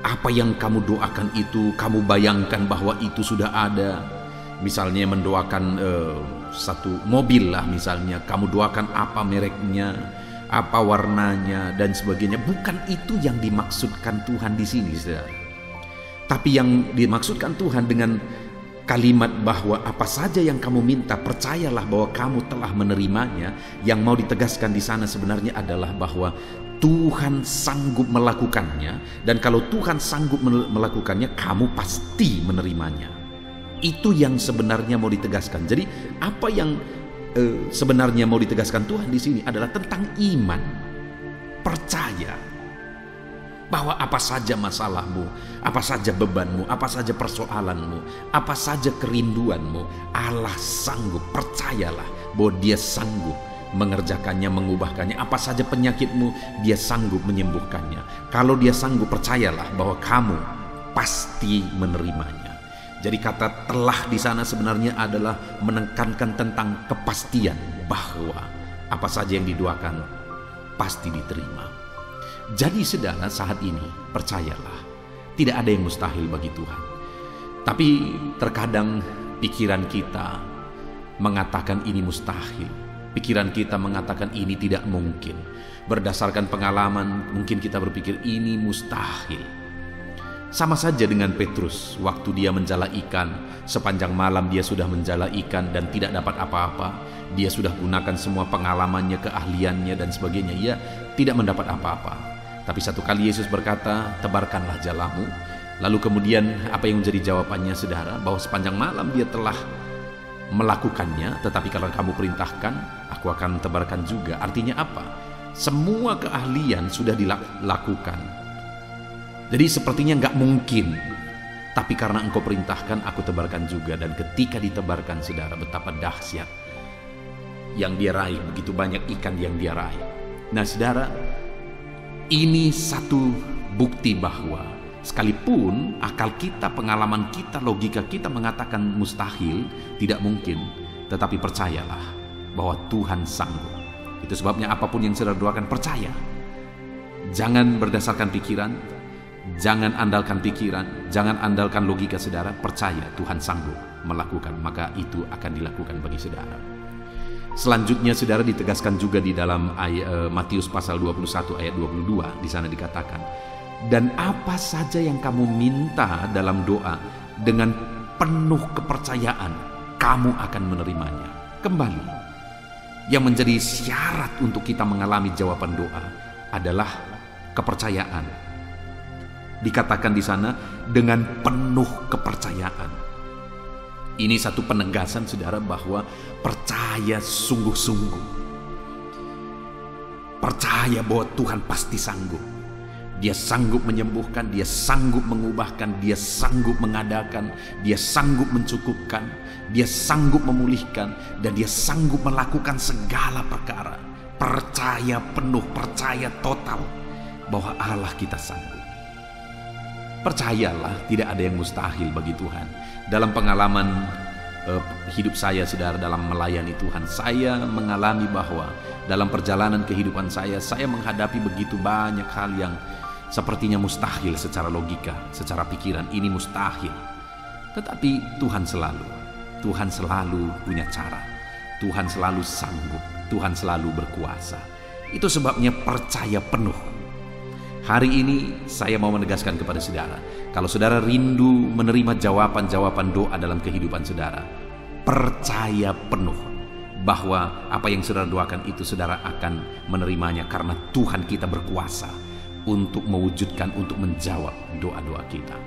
apa yang kamu doakan itu, kamu bayangkan bahwa itu sudah ada. Misalnya mendoakan satu mobil lah misalnya, kamu doakan apa mereknya, apa warnanya dan sebagainya. Bukan itu yang dimaksudkan Tuhan di sini, saudara. Tapi yang dimaksudkan Tuhan dengan kalimat bahwa apa saja yang kamu minta, percayalah bahwa kamu telah menerimanya. Yang mau ditegaskan di sana sebenarnya adalah bahwa Tuhan sanggup melakukannya, dan kalau Tuhan sanggup melakukannya, kamu pasti menerimanya. Itu yang sebenarnya mau ditegaskan. Jadi apa yang sebenarnya mau ditegaskan Tuhan di sini adalah tentang iman, percaya bahwa apa saja masalahmu, apa saja bebanmu, apa saja persoalanmu, apa saja kerinduanmu, Allah sanggup. Percayalah bahwa Dia sanggup mengerjakannya, mengubahkannya. Apa saja penyakitmu, Dia sanggup menyembuhkannya. Kalau Dia sanggup, percayalah bahwa kamu pasti menerimanya. Jadi kata telah di sana sebenarnya adalah menekankan tentang kepastian bahwa apa saja yang didoakan pasti diterima. Jadi saudara, saat ini percayalah, tidak ada yang mustahil bagi Tuhan. Tapi terkadang pikiran kita mengatakan ini mustahil. Pikiran kita mengatakan ini tidak mungkin. Berdasarkan pengalaman mungkin kita berpikir ini mustahil. Sama saja dengan Petrus, waktu dia menjala ikan, sepanjang malam dia sudah menjala ikan dan tidak dapat apa-apa. Dia sudah gunakan semua pengalamannya, keahliannya dan sebagainya, ia tidak mendapat apa-apa. Tapi satu kali Yesus berkata, tebarkanlah jalamu. Lalu kemudian apa yang menjadi jawabannya, saudara? Bahwa sepanjang malam dia telah melakukannya, tetapi kalau kamu perintahkan, aku akan tebarkan juga. Artinya apa? Semua keahlian sudah dilakukan. Jadi sepertinya nggak mungkin, tapi karena engkau perintahkan, aku tebarkan juga. Dan ketika ditebarkan, saudara, betapa dahsyat yang dia raih, begitu banyak ikan yang dia raih. Nah saudara, Ini satu bukti bahwa sekalipun akal kita, pengalaman kita, logika kita mengatakan mustahil, tidak mungkin, tetapi percayalah bahwa Tuhan sanggup. Itu sebabnya apapun yang saudara doakan, percaya. Jangan berdasarkan pikiran, jangan andalkan pikiran, jangan andalkan logika saudara, percaya Tuhan sanggup melakukan, maka itu akan dilakukan bagi saudara. Selanjutnya saudara, ditegaskan juga di dalam Matius pasal 21 ayat 22, di sana dikatakan, dan apa saja yang kamu minta dalam doa dengan penuh kepercayaan, kamu akan menerimanya. Kembali, yang menjadi syarat untuk kita mengalami jawaban doa adalah kepercayaan. Dikatakan di sana dengan penuh kepercayaan. Ini satu penegasan saudara bahwa percaya sungguh-sungguh. Percaya bahwa Tuhan pasti sanggup. Dia sanggup menyembuhkan, dia sanggup mengubahkan, dia sanggup mengadakan, dia sanggup mencukupkan, dia sanggup memulihkan, dan dia sanggup melakukan segala perkara. Percaya penuh, percaya total bahwa Allah kita sanggup. Percayalah, tidak ada yang mustahil bagi Tuhan. Dalam pengalaman hidup saya saudara, dalam melayani Tuhan, saya mengalami bahwa dalam perjalanan kehidupan saya menghadapi begitu banyak hal yang sepertinya mustahil secara logika, secara pikiran, ini mustahil. Tetapi Tuhan selalu punya cara. Tuhan selalu sanggup, Tuhan selalu berkuasa. Itu sebabnya percaya penuh. Hari ini saya mau menegaskan kepada saudara, kalau saudara rindu menerima jawaban-jawaban doa dalam kehidupan saudara, percaya penuh bahwa apa yang saudara doakan itu saudara akan menerimanya, karena Tuhan kita berkuasa untuk mewujudkan, untuk menjawab doa-doa kita.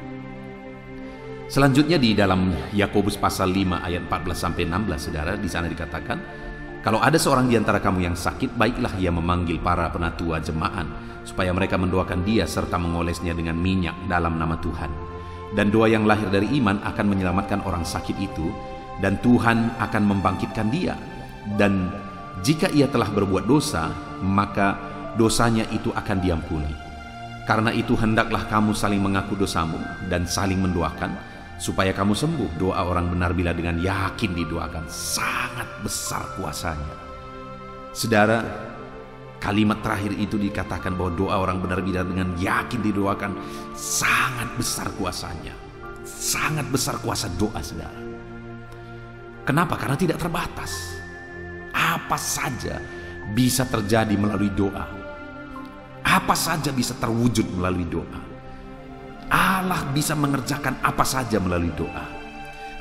Selanjutnya di dalam Yakobus pasal 5 ayat 14-16 saudara, di sana dikatakan, kalau ada seorang di antara kamu yang sakit, baiklah ia memanggil para penatua jemaat supaya mereka mendoakan dia serta mengolesnya dengan minyak dalam nama Tuhan. Dan doa yang lahir dari iman akan menyelamatkan orang sakit itu, dan Tuhan akan membangkitkan dia. Dan jika ia telah berbuat dosa, maka dosanya itu akan diampuni. Karena itu hendaklah kamu saling mengaku dosamu dan saling mendoakan supaya kamu sembuh. Doa orang benar bila dengan yakin didoakan sangat besar kuasanya. Saudara, kalimat terakhir itu dikatakan bahwa doa orang benar bila dengan yakin didoakan sangat besar kuasanya. Sangat besar kuasa doa saudara. Kenapa? Karena tidak terbatas. Apa saja bisa terjadi melalui doa. Apa saja bisa terwujud melalui doa. Allah bisa mengerjakan apa saja melalui doa.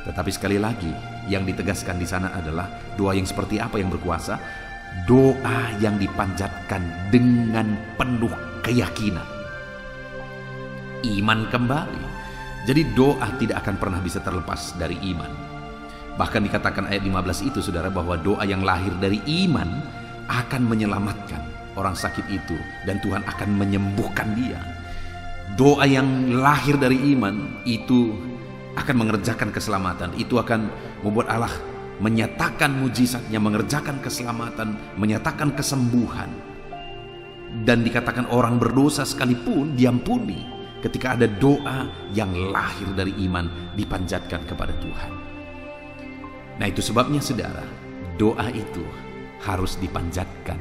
Tetapi sekali lagi, yang ditegaskan di sana adalah doa yang seperti apa yang berkuasa? Doa yang dipanjatkan dengan penuh keyakinan. Iman kembali. Jadi doa tidak akan pernah bisa terlepas dari iman. Bahkan dikatakan ayat 15 itu saudara, bahwa doa yang lahir dari iman akan menyelamatkan orang sakit itu, dan Tuhan akan menyembuhkan dia. Doa yang lahir dari iman itu akan mengerjakan keselamatan. Itu akan membuat Allah menyatakan mujizatnya, mengerjakan keselamatan, menyatakan kesembuhan. Dan dikatakan orang berdosa sekalipun diampuni ketika ada doa yang lahir dari iman dipanjatkan kepada Tuhan. Nah, itu sebabnya saudara, doa itu harus dipanjatkan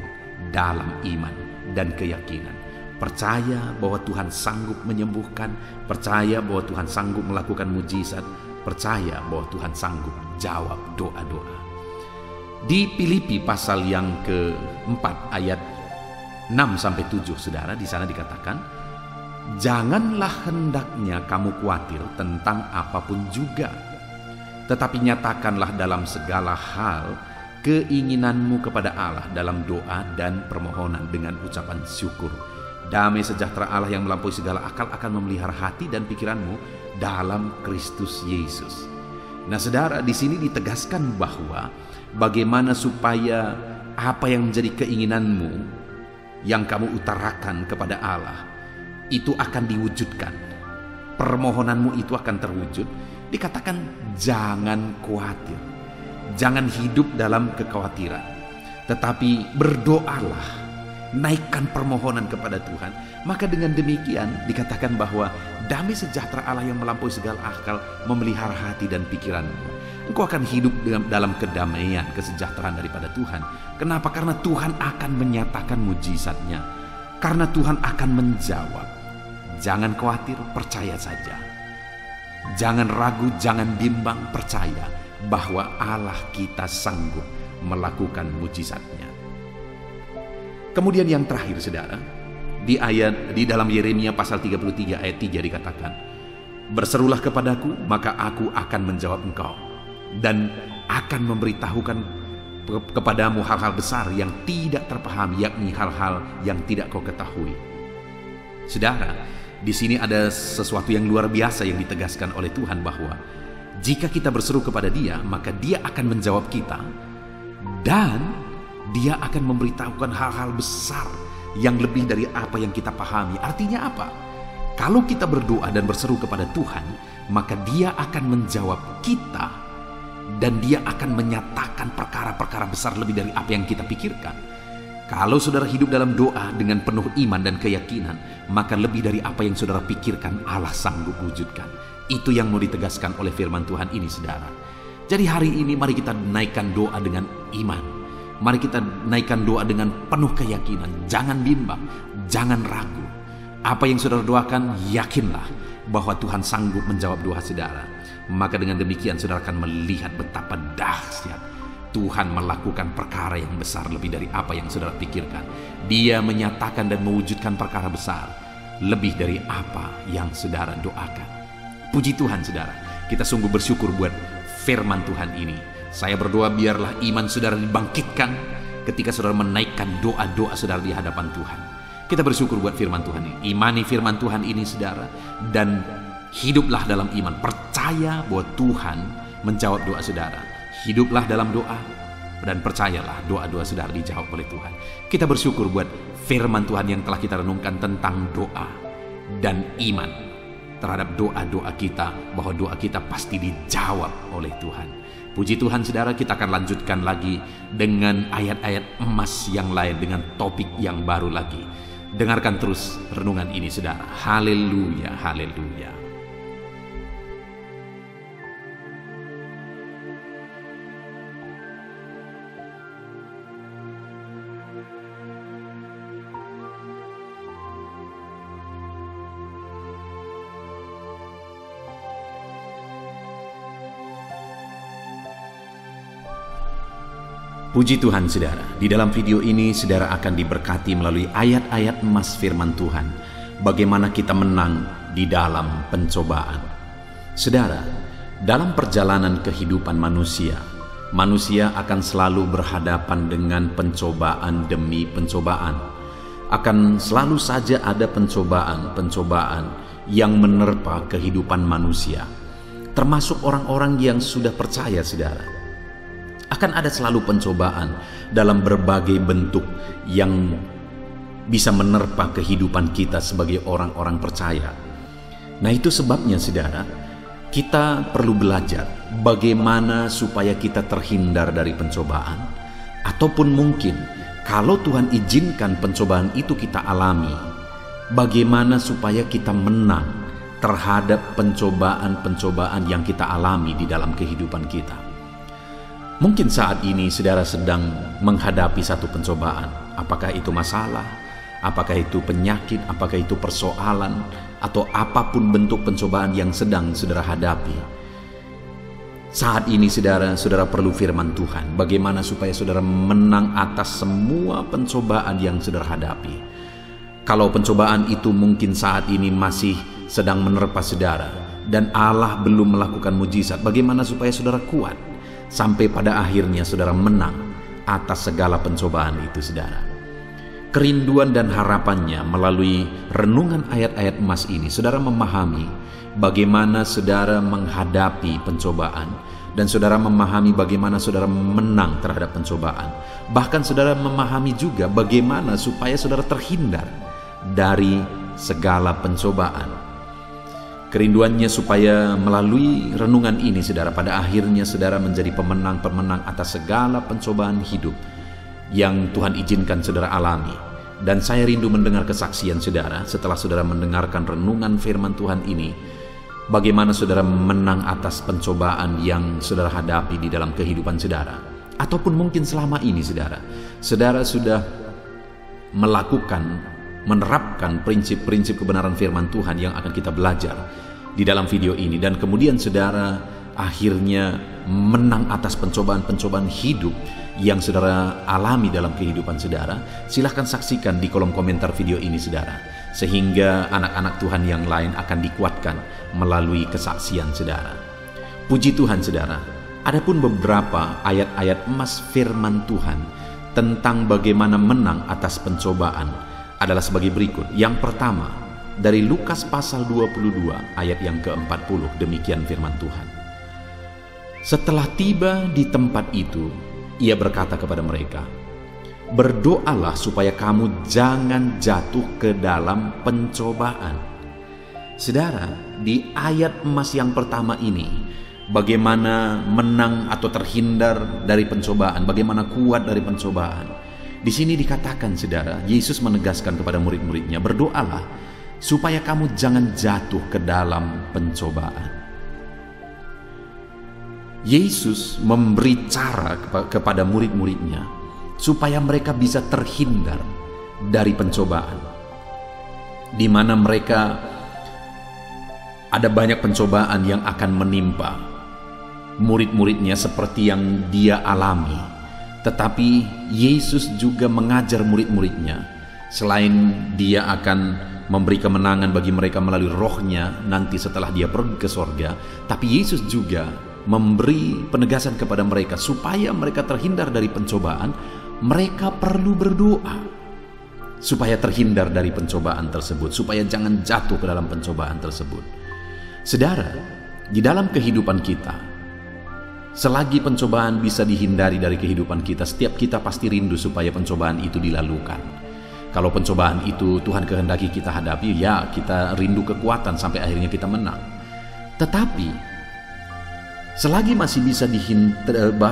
dalam iman dan keyakinan. Percaya bahwa Tuhan sanggup menyembuhkan, percaya bahwa Tuhan sanggup melakukan mujizat, percaya bahwa Tuhan sanggup jawab doa-doa. Di Filipi pasal yang keempat ayat 6-7 saudara, di sana dikatakan, janganlah hendaknya kamu khawatir tentang apapun juga, tetapi nyatakanlah dalam segala hal keinginanmu kepada Allah dalam doa dan permohonan dengan ucapan syukur. Damai sejahtera Allah yang melampaui segala akal akan memelihara hati dan pikiranmu dalam Kristus Yesus. Nah saudara, di sini ditegaskan bahwa bagaimana supaya apa yang menjadi keinginanmu yang kamu utarakan kepada Allah itu akan diwujudkan. Permohonanmu itu akan terwujud. Dikatakan jangan khawatir. Jangan hidup dalam kekhawatiran, tetapi berdoalah naikkan permohonan kepada Tuhan. Maka dengan demikian dikatakan bahwa damai sejahtera Allah yang melampaui segala akal memelihara hati dan pikiranmu. Engkau akan hidup dalam kedamaian, kesejahteraan daripada Tuhan. Kenapa? Karena Tuhan akan menyatakan mujizatnya. Karena Tuhan akan menjawab. Jangan khawatir, percaya saja. Jangan ragu, jangan bimbang, percaya bahwa Allah kita sanggup melakukan mujizatnya. Kemudian yang terakhir saudara, di dalam Yeremia pasal 33 ayat 3 dikatakan, berserulah kepadaku, maka aku akan menjawab engkau dan akan memberitahukan kepadamu hal-hal besar yang tidak terpahami, yakni hal-hal yang tidak kau ketahui. Saudara, di sini ada sesuatu yang luar biasa yang ditegaskan oleh Tuhan, bahwa jika kita berseru kepada Dia, maka Dia akan menjawab kita dan Dia akan memberitahukan hal-hal besar yang lebih dari apa yang kita pahami. Artinya apa? Kalau kita berdoa dan berseru kepada Tuhan, maka Dia akan menjawab kita dan Dia akan menyatakan perkara-perkara besar lebih dari apa yang kita pikirkan. Kalau saudara hidup dalam doa dengan penuh iman dan keyakinan, maka lebih dari apa yang saudara pikirkan Allah sanggup wujudkan. Itu yang mau ditegaskan oleh firman Tuhan ini saudara. Jadi hari ini mari kita naikkan doa dengan iman. Mari kita naikkan doa dengan penuh keyakinan. Jangan bimbang, jangan ragu. Apa yang saudara doakan, yakinlah bahwa Tuhan sanggup menjawab doa saudara. Maka dengan demikian saudara akan melihat betapa dahsyat Tuhan melakukan perkara yang besar lebih dari apa yang saudara pikirkan. Dia menyatakan dan mewujudkan perkara besar lebih dari apa yang saudara doakan. Puji Tuhan saudara, kita sungguh bersyukur buat firman Tuhan ini. Saya berdoa biarlah iman saudara dibangkitkan ketika saudara menaikkan doa-doa saudara di hadapan Tuhan. Kita bersyukur buat firman Tuhan ini. Imani firman Tuhan ini saudara, dan hiduplah dalam iman. Percaya bahwa Tuhan menjawab doa saudara. Hiduplah dalam doa dan percayalah doa-doa saudara dijawab oleh Tuhan. Kita bersyukur buat firman Tuhan yang telah kita renungkan tentang doa dan iman terhadap doa-doa kita, bahwa doa kita pasti dijawab oleh Tuhan. Puji Tuhan saudara, kita akan lanjutkan lagi dengan ayat-ayat emas yang lain, dengan topik yang baru lagi. Dengarkan terus renungan ini saudara. Haleluya, haleluya. Puji Tuhan saudara, di dalam video ini saudara akan diberkati melalui ayat-ayat emas firman Tuhan. Bagaimana kita menang di dalam pencobaan. Saudara, dalam perjalanan kehidupan manusia, manusia akan selalu berhadapan dengan pencobaan demi pencobaan. Akan selalu saja ada pencobaan-pencobaan yang menerpa kehidupan manusia, termasuk orang-orang yang sudah percaya saudara. Akan ada selalu pencobaan dalam berbagai bentuk yang bisa menerpa kehidupan kita sebagai orang-orang percaya. Nah itu sebabnya saudara, kita perlu belajar bagaimana supaya kita terhindar dari pencobaan. Ataupun mungkin kalau Tuhan izinkan pencobaan itu kita alami, bagaimana supaya kita menang terhadap pencobaan-pencobaan yang kita alami di dalam kehidupan kita. Mungkin saat ini saudara sedang menghadapi satu pencobaan. Apakah itu masalah, apakah itu penyakit, apakah itu persoalan, atau apapun bentuk pencobaan yang sedang saudara hadapi. Saat ini saudara perlu firman Tuhan. Bagaimana supaya saudara menang atas semua pencobaan yang saudara hadapi. Kalau pencobaan itu mungkin saat ini masih sedang menerpa saudara, dan Allah belum melakukan mujizat, bagaimana supaya saudara kuat sampai pada akhirnya saudara menang atas segala pencobaan itu saudara. Kerinduan dan harapannya melalui renungan ayat-ayat emas ini, saudara memahami bagaimana saudara menghadapi pencobaan, dan saudara memahami bagaimana saudara menang terhadap pencobaan. Bahkan saudara memahami juga bagaimana supaya saudara terhindar dari segala pencobaan. Kerinduannya supaya melalui renungan ini saudara, pada akhirnya saudara menjadi pemenang-pemenang atas segala pencobaan hidup yang Tuhan izinkan saudara alami. Dan saya rindu mendengar kesaksian saudara setelah saudara mendengarkan renungan firman Tuhan ini. Bagaimana saudara menang atas pencobaan yang saudara hadapi di dalam kehidupan saudara. Ataupun mungkin selama ini saudara sudah menerapkan prinsip-prinsip kebenaran firman Tuhan yang akan kita belajar di dalam video ini. Dan kemudian saudara akhirnya menang atas pencobaan-pencobaan hidup yang saudara alami dalam kehidupan saudara. Silahkan saksikan di kolom komentar video ini saudara, sehingga anak-anak Tuhan yang lain akan dikuatkan melalui kesaksian saudara. Puji Tuhan saudara, adapun beberapa ayat-ayat emas firman Tuhan tentang bagaimana menang atas pencobaan adalah sebagai berikut. Yang pertama, dari Lukas pasal 22 ayat yang ke-40, demikian firman Tuhan. Setelah tiba di tempat itu, ia berkata kepada mereka, "Berdoalah supaya kamu jangan jatuh ke dalam pencobaan." Saudara, di ayat emas yang pertama ini, bagaimana menang atau terhindar dari pencobaan, bagaimana kuat dari pencobaan. Di sini dikatakan saudara, Yesus menegaskan kepada murid-muridnya, "Berdoalah supaya kamu jangan jatuh ke dalam pencobaan." Yesus memberi cara kepada murid-muridnya supaya mereka bisa terhindar dari pencobaan, di mana mereka ada banyak pencobaan yang akan menimpa murid-muridnya seperti yang dia alami. Tetapi Yesus juga mengajar murid-muridnya, selain dia akan memberi kemenangan bagi mereka melalui rohnya nanti setelah dia pergi ke sorga, tapi Yesus juga memberi penegasan kepada mereka supaya mereka terhindar dari pencobaan. Mereka perlu berdoa supaya terhindar dari pencobaan tersebut, supaya jangan jatuh ke dalam pencobaan tersebut. Saudara, di dalam kehidupan kita, selagi pencobaan bisa dihindari dari kehidupan kita, setiap kita pasti rindu supaya pencobaan itu dilalukan. Kalau pencobaan itu Tuhan kehendaki kita hadapi, ya kita rindu kekuatan sampai akhirnya kita menang. Tetapi selagi masih bisa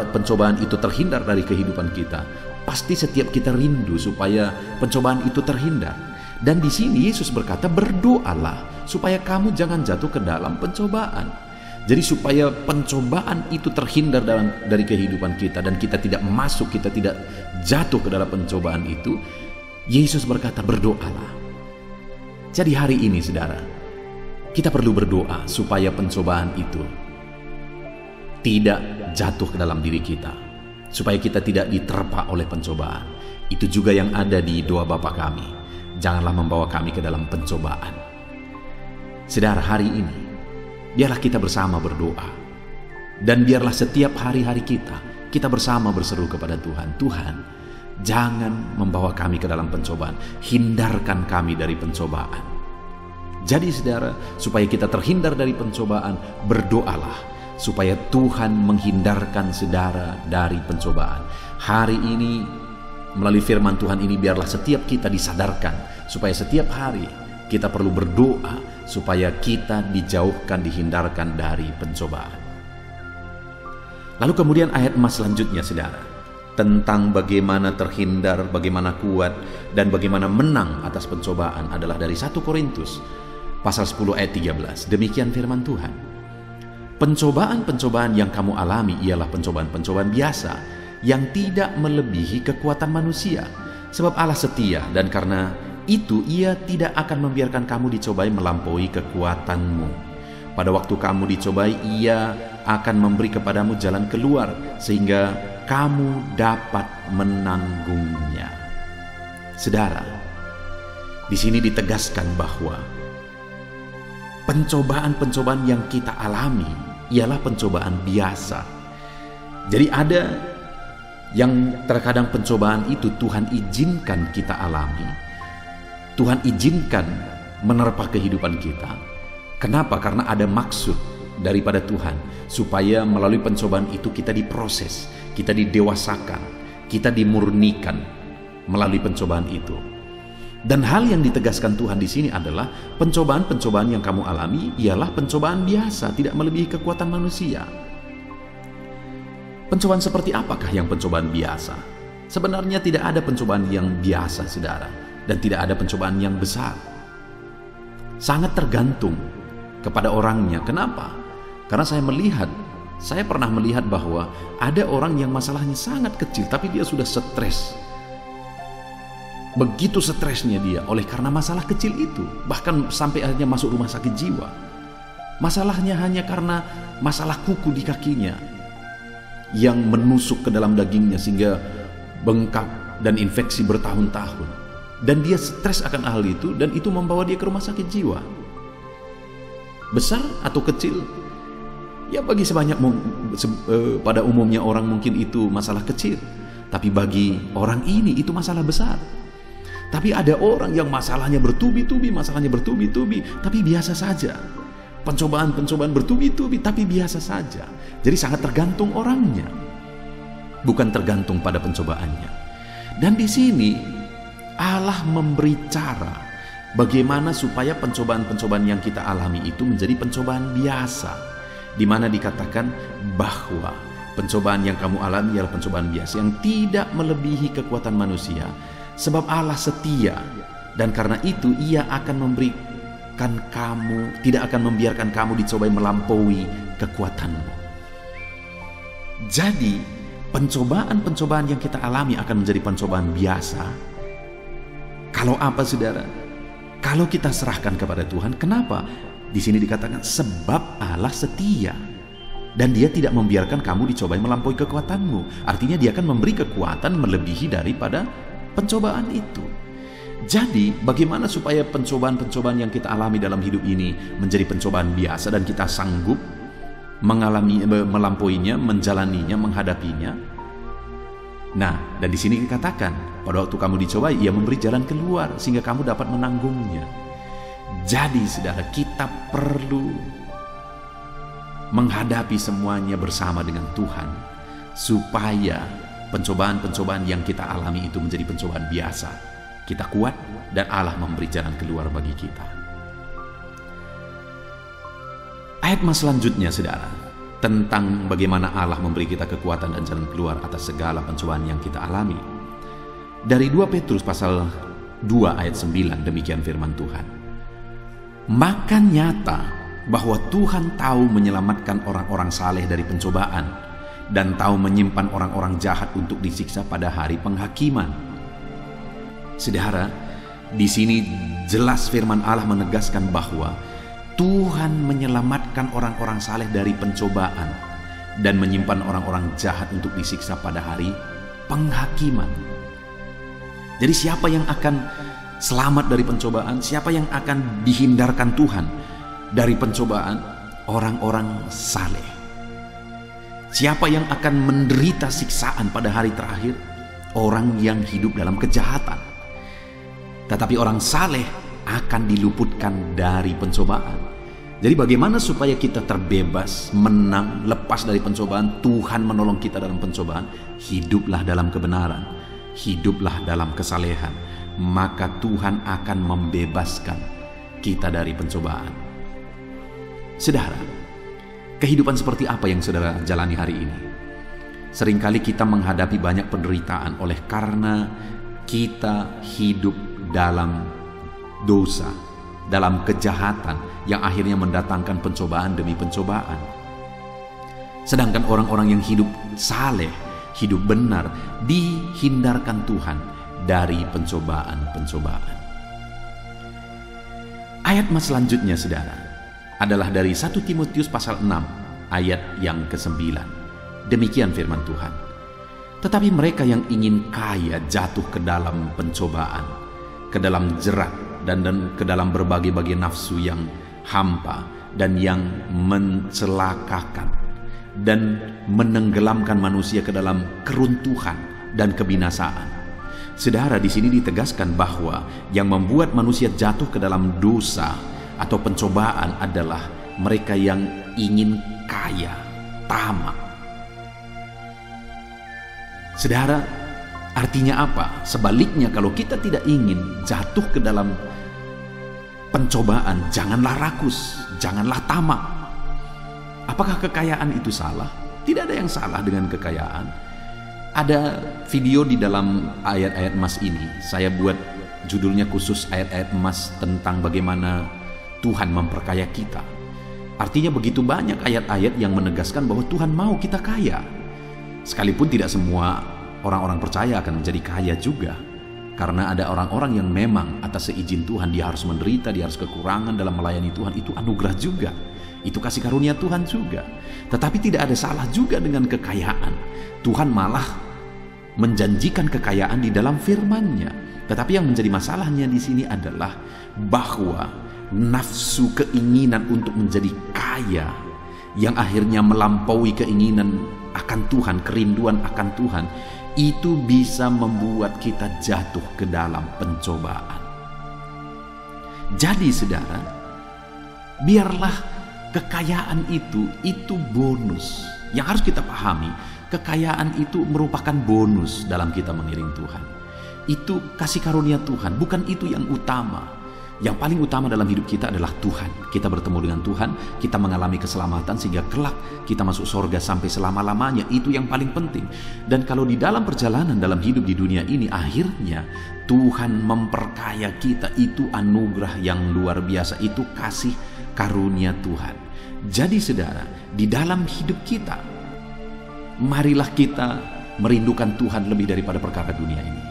pencobaan itu terhindar dari kehidupan kita, pasti setiap kita rindu supaya pencobaan itu terhindar. Dan di sini Yesus berkata, "Berdoalah supaya kamu jangan jatuh ke dalam pencobaan." Jadi supaya pencobaan itu terhindar dari kehidupan kita dan kita tidak masuk, kita tidak jatuh ke dalam pencobaan itu, Yesus berkata, "Berdoalah." Jadi hari ini saudara, kita perlu berdoa supaya pencobaan itu tidak jatuh ke dalam diri kita, supaya kita tidak diterpa oleh pencobaan. Itu juga yang ada di doa Bapa kami, "Janganlah membawa kami ke dalam pencobaan." Saudara, hari ini biarlah kita bersama berdoa, dan biarlah setiap hari-hari kita bersama berseru kepada Tuhan, "Tuhan, jangan membawa kami ke dalam pencobaan, hindarkan kami dari pencobaan." Jadi saudara, supaya kita terhindar dari pencobaan, berdoalah supaya Tuhan menghindarkan saudara dari pencobaan. Hari ini melalui firman Tuhan ini biarlah setiap kita disadarkan supaya setiap hari kita perlu berdoa supaya kita dijauhkan, dihindarkan dari pencobaan. Lalu kemudian ayat emas selanjutnya saudara, tentang bagaimana terhindar, bagaimana kuat, dan bagaimana menang atas pencobaan adalah dari 1 Korintus pasal 10 ayat 13. Demikian firman Tuhan, "Pencobaan-pencobaan yang kamu alami ialah pencobaan-pencobaan biasa yang tidak melebihi kekuatan manusia. Sebab Allah setia dan karena itu ia tidak akan membiarkan kamu dicobai melampaui kekuatanmu. Pada waktu kamu dicobai, ia akan memberi kepadamu jalan keluar sehingga kamu dapat menanggungnya." Saudara, di sini ditegaskan bahwa pencobaan-pencobaan yang kita alami ialah pencobaan biasa. Jadi ada yang terkadang pencobaan itu Tuhan izinkan kita alami, Tuhan izinkan menerpa kehidupan kita. Kenapa? Karena ada maksud daripada Tuhan, supaya melalui pencobaan itu kita diproses, kita didewasakan, kita dimurnikan melalui pencobaan itu. Dan hal yang ditegaskan Tuhan di sini adalah pencobaan-pencobaan yang kamu alami ialah pencobaan biasa, tidak melebihi kekuatan manusia. Pencobaan seperti apakah yang pencobaan biasa? Sebenarnya tidak ada pencobaan yang biasa, saudara. dan tidak ada pencobaan yang besar. Sangat tergantung kepada orangnya. Kenapa? Karena saya pernah melihat bahwa ada orang yang masalahnya sangat kecil, tapi dia sudah stres. Begitu stresnya dia oleh karena masalah kecil itu, bahkan sampai akhirnya masuk rumah sakit jiwa. Masalahnya hanya karena masalah kuku di kakinya yang menusuk ke dalam dagingnya sehingga bengkak dan infeksi bertahun-tahun. Dan dia stres akan hal itu, dan itu membawa dia ke rumah sakit jiwa. Besar atau kecil? Ya bagi pada umumnya orang mungkin itu masalah kecil, tapi bagi orang ini itu masalah besar. Tapi ada orang yang masalahnya bertubi-tubi, tapi biasa saja. Pencobaan bertubi-tubi, tapi biasa saja. Jadi sangat tergantung orangnya, bukan tergantung pada pencobaannya. Dan di sini Allah memberi cara bagaimana supaya pencobaan-pencobaan yang kita alami itu menjadi pencobaan biasa, di mana dikatakan bahwa pencobaan yang kamu alami adalah pencobaan biasa yang tidak melebihi kekuatan manusia. Sebab Allah setia, dan karena itu Ia akan memberikan kamu, tidak akan membiarkan kamu dicobai melampaui kekuatanmu. Jadi pencobaan-pencobaan yang kita alami akan menjadi pencobaan biasa. Kalau apa, saudara? Kalau kita serahkan kepada Tuhan. Kenapa? Di sini dikatakan sebab Allah setia, dan Dia tidak membiarkan kamu dicobai melampaui kekuatanmu. Artinya Dia akan memberi kekuatan melebihi daripada pencobaan itu. Jadi bagaimana supaya pencobaan-pencobaan yang kita alami dalam hidup ini menjadi pencobaan biasa dan kita sanggup melampauinya, menjalaninya, menghadapinya? Nah, dan di sini dikatakan pada waktu kamu dicobai, Ia memberi jalan keluar sehingga kamu dapat menanggungnya. Jadi saudara, kita perlu menghadapi semuanya bersama dengan Tuhan supaya pencobaan-pencobaan yang kita alami itu menjadi pencobaan biasa. Kita kuat dan Allah memberi jalan keluar bagi kita. Ayat mas selanjutnya, saudara, tentang bagaimana Allah memberi kita kekuatan dan jalan keluar atas segala pencobaan yang kita alami. Dari 2 Petrus pasal 2 ayat 9, demikian firman Tuhan. Maka nyata bahwa Tuhan tahu menyelamatkan orang-orang saleh dari pencobaan, dan tahu menyimpan orang-orang jahat untuk disiksa pada hari penghakiman. Saudara, di sini jelas firman Allah menegaskan bahwa Tuhan menyelamatkan orang-orang saleh dari pencobaan dan menyimpan orang-orang jahat untuk disiksa pada hari penghakiman. Jadi siapa yang akan selamat dari pencobaan? Siapa yang akan dihindarkan Tuhan dari pencobaan? Orang-orang saleh. Siapa yang akan menderita siksaan pada hari terakhir? Orang yang hidup dalam kejahatan. Tetapi orang saleh akan diluputkan dari pencobaan. Jadi bagaimana supaya kita terbebas, menang, lepas dari pencobaan? Tuhan menolong kita dalam pencobaan. Hiduplah dalam kebenaran, hiduplah dalam kesalehan, maka Tuhan akan membebaskan kita dari pencobaan. Saudara, kehidupan seperti apa yang saudara jalani hari ini? Seringkali kita menghadapi banyak penderitaan oleh karena kita hidup dalam dosa, dalam kejahatan yang akhirnya mendatangkan pencobaan demi pencobaan. Sedangkan orang-orang yang hidup saleh, hidup benar, dihindarkan Tuhan dari pencobaan-pencobaan. Ayat mas selanjutnya, saudara, adalah dari 1 Timotius pasal 6 ayat yang ke-9. Demikian firman Tuhan. Tetapi mereka yang ingin kaya jatuh ke dalam pencobaan, ke dalam jerat dan ke dalam berbagai-bagai nafsu yang hampa dan yang mencelakakan dan menenggelamkan manusia ke dalam keruntuhan dan kebinasaan. Saudara, di sini ditegaskan bahwa yang membuat manusia jatuh ke dalam dosa atau pencobaan adalah mereka yang ingin kaya, tamak. Saudara, artinya apa? Sebaliknya, kalau kita tidak ingin jatuh ke dalam pencobaan, janganlah rakus, janganlah tamak. Apakah kekayaan itu salah? Tidak ada yang salah dengan kekayaan. Ada video di dalam ayat-ayat mas ini, saya buat judulnya khusus ayat-ayat emas tentang bagaimana Tuhan memperkaya kita. Artinya begitu banyak ayat-ayat yang menegaskan bahwa Tuhan mau kita kaya. Sekalipun tidak semua orang-orang percaya akan menjadi kaya juga. Karena ada orang-orang yang memang atas seizin Tuhan dia harus menderita, dia harus kekurangan dalam melayani Tuhan. Itu anugerah juga. Itu kasih karunia Tuhan juga. Tetapi tidak ada salah juga dengan kekayaan. Tuhan malah menjanjikan kekayaan di dalam firman-Nya. Tetapi yang menjadi masalahnya di sini adalah bahwa nafsu keinginan untuk menjadi kaya yang akhirnya melampaui keinginan akan Tuhan, kerinduan akan Tuhan, itu bisa membuat kita jatuh ke dalam pencobaan. Jadi saudara, biarlah kekayaan itu bonus. Yang harus kita pahami, kekayaan itu merupakan bonus dalam kita mengiring Tuhan. Itu kasih karunia Tuhan, bukan itu yang utama. Yang paling utama dalam hidup kita adalah Tuhan. Kita bertemu dengan Tuhan, kita mengalami keselamatan sehingga kelak kita masuk surga sampai selama-lamanya. Itu yang paling penting. Dan kalau di dalam perjalanan dalam hidup di dunia ini akhirnya Tuhan memperkaya kita, itu anugerah yang luar biasa. Itu kasih karunia Tuhan. Jadi saudara, di dalam hidup kita, marilah kita merindukan Tuhan lebih daripada perkara dunia ini.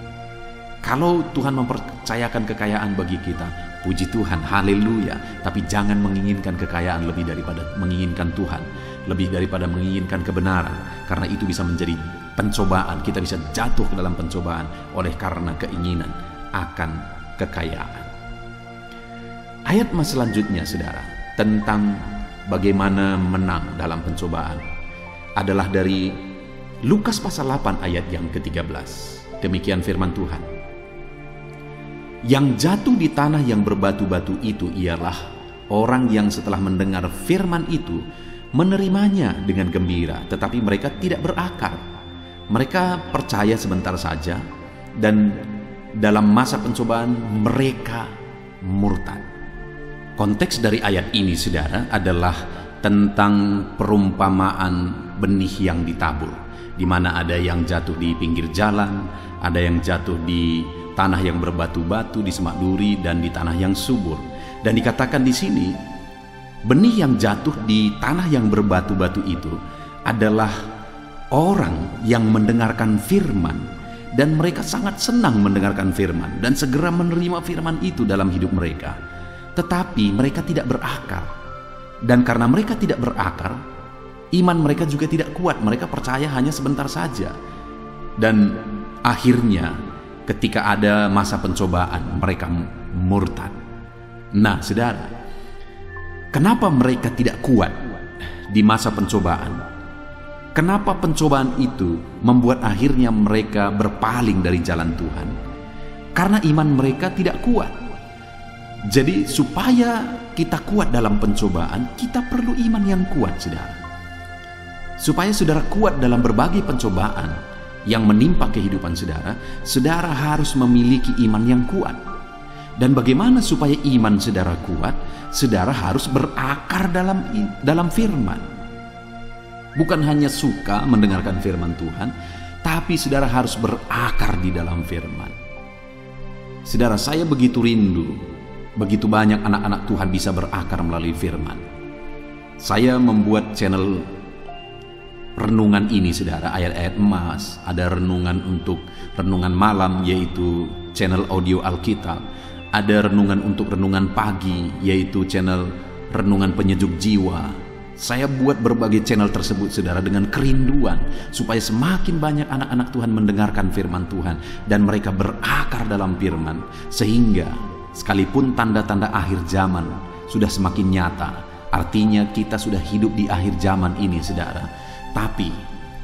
Kalau Tuhan mempercayakan kekayaan bagi kita, puji Tuhan, haleluya. Tapi jangan menginginkan kekayaan lebih daripada menginginkan Tuhan, lebih daripada menginginkan kebenaran. Karena itu bisa menjadi pencobaan. Kita bisa jatuh ke dalam pencobaan oleh karena keinginan akan kekayaan. Ayat mas selanjutnya saudara, tentang bagaimana menang dalam pencobaan adalah dari Lukas pasal 8 ayat yang ke-13. Demikian firman Tuhan. Yang jatuh di tanah yang berbatu-batu itu ialah orang yang setelah mendengar firman itu menerimanya dengan gembira, tetapi mereka tidak berakar. Mereka percaya sebentar saja dan dalam masa pencobaan mereka murtad. Konteks dari ayat ini saudara adalah tentang perumpamaan benih yang ditabur, di mana ada yang jatuh di pinggir jalan, ada yang jatuh di tanah yang berbatu-batu, di semak duri, dan di tanah yang subur. Dan dikatakan di sini, benih yang jatuh di tanah yang berbatu-batu itu adalah orang yang mendengarkan firman, dan mereka sangat senang mendengarkan firman, dan segera menerima firman itu dalam hidup mereka. Tetapi mereka tidak berakar. Dan karena mereka tidak berakar, iman mereka juga tidak kuat. Mereka percaya hanya sebentar saja. Dan akhirnya ketika ada masa pencobaan, mereka murtad. Nah, saudara, kenapa mereka tidak kuat di masa pencobaan? Kenapa pencobaan itu membuat akhirnya mereka berpaling dari jalan Tuhan? Karena iman mereka tidak kuat. Jadi, supaya kita kuat dalam pencobaan, kita perlu iman yang kuat, saudara. Supaya saudara kuat dalam berbagai pencobaan yang menimpa kehidupan saudara, saudara harus memiliki iman yang kuat. Dan bagaimana supaya iman saudara kuat? Saudara harus berakar dalam firman. Bukan hanya suka mendengarkan firman Tuhan, tapi saudara harus berakar di dalam firman. Saudara, saya begitu rindu, begitu banyak anak-anak Tuhan bisa berakar melalui firman. Saya membuat channel renungan ini saudara, ayat-ayat emas. Ada renungan untuk renungan malam, yaitu channel audio Alkitab. Ada renungan untuk renungan pagi, yaitu channel renungan penyejuk jiwa. Saya buat berbagai channel tersebut saudara dengan kerinduan supaya semakin banyak anak-anak Tuhan mendengarkan firman Tuhan dan mereka berakar dalam firman, sehingga sekalipun tanda-tanda akhir zaman sudah semakin nyata, artinya kita sudah hidup di akhir zaman ini saudara, tapi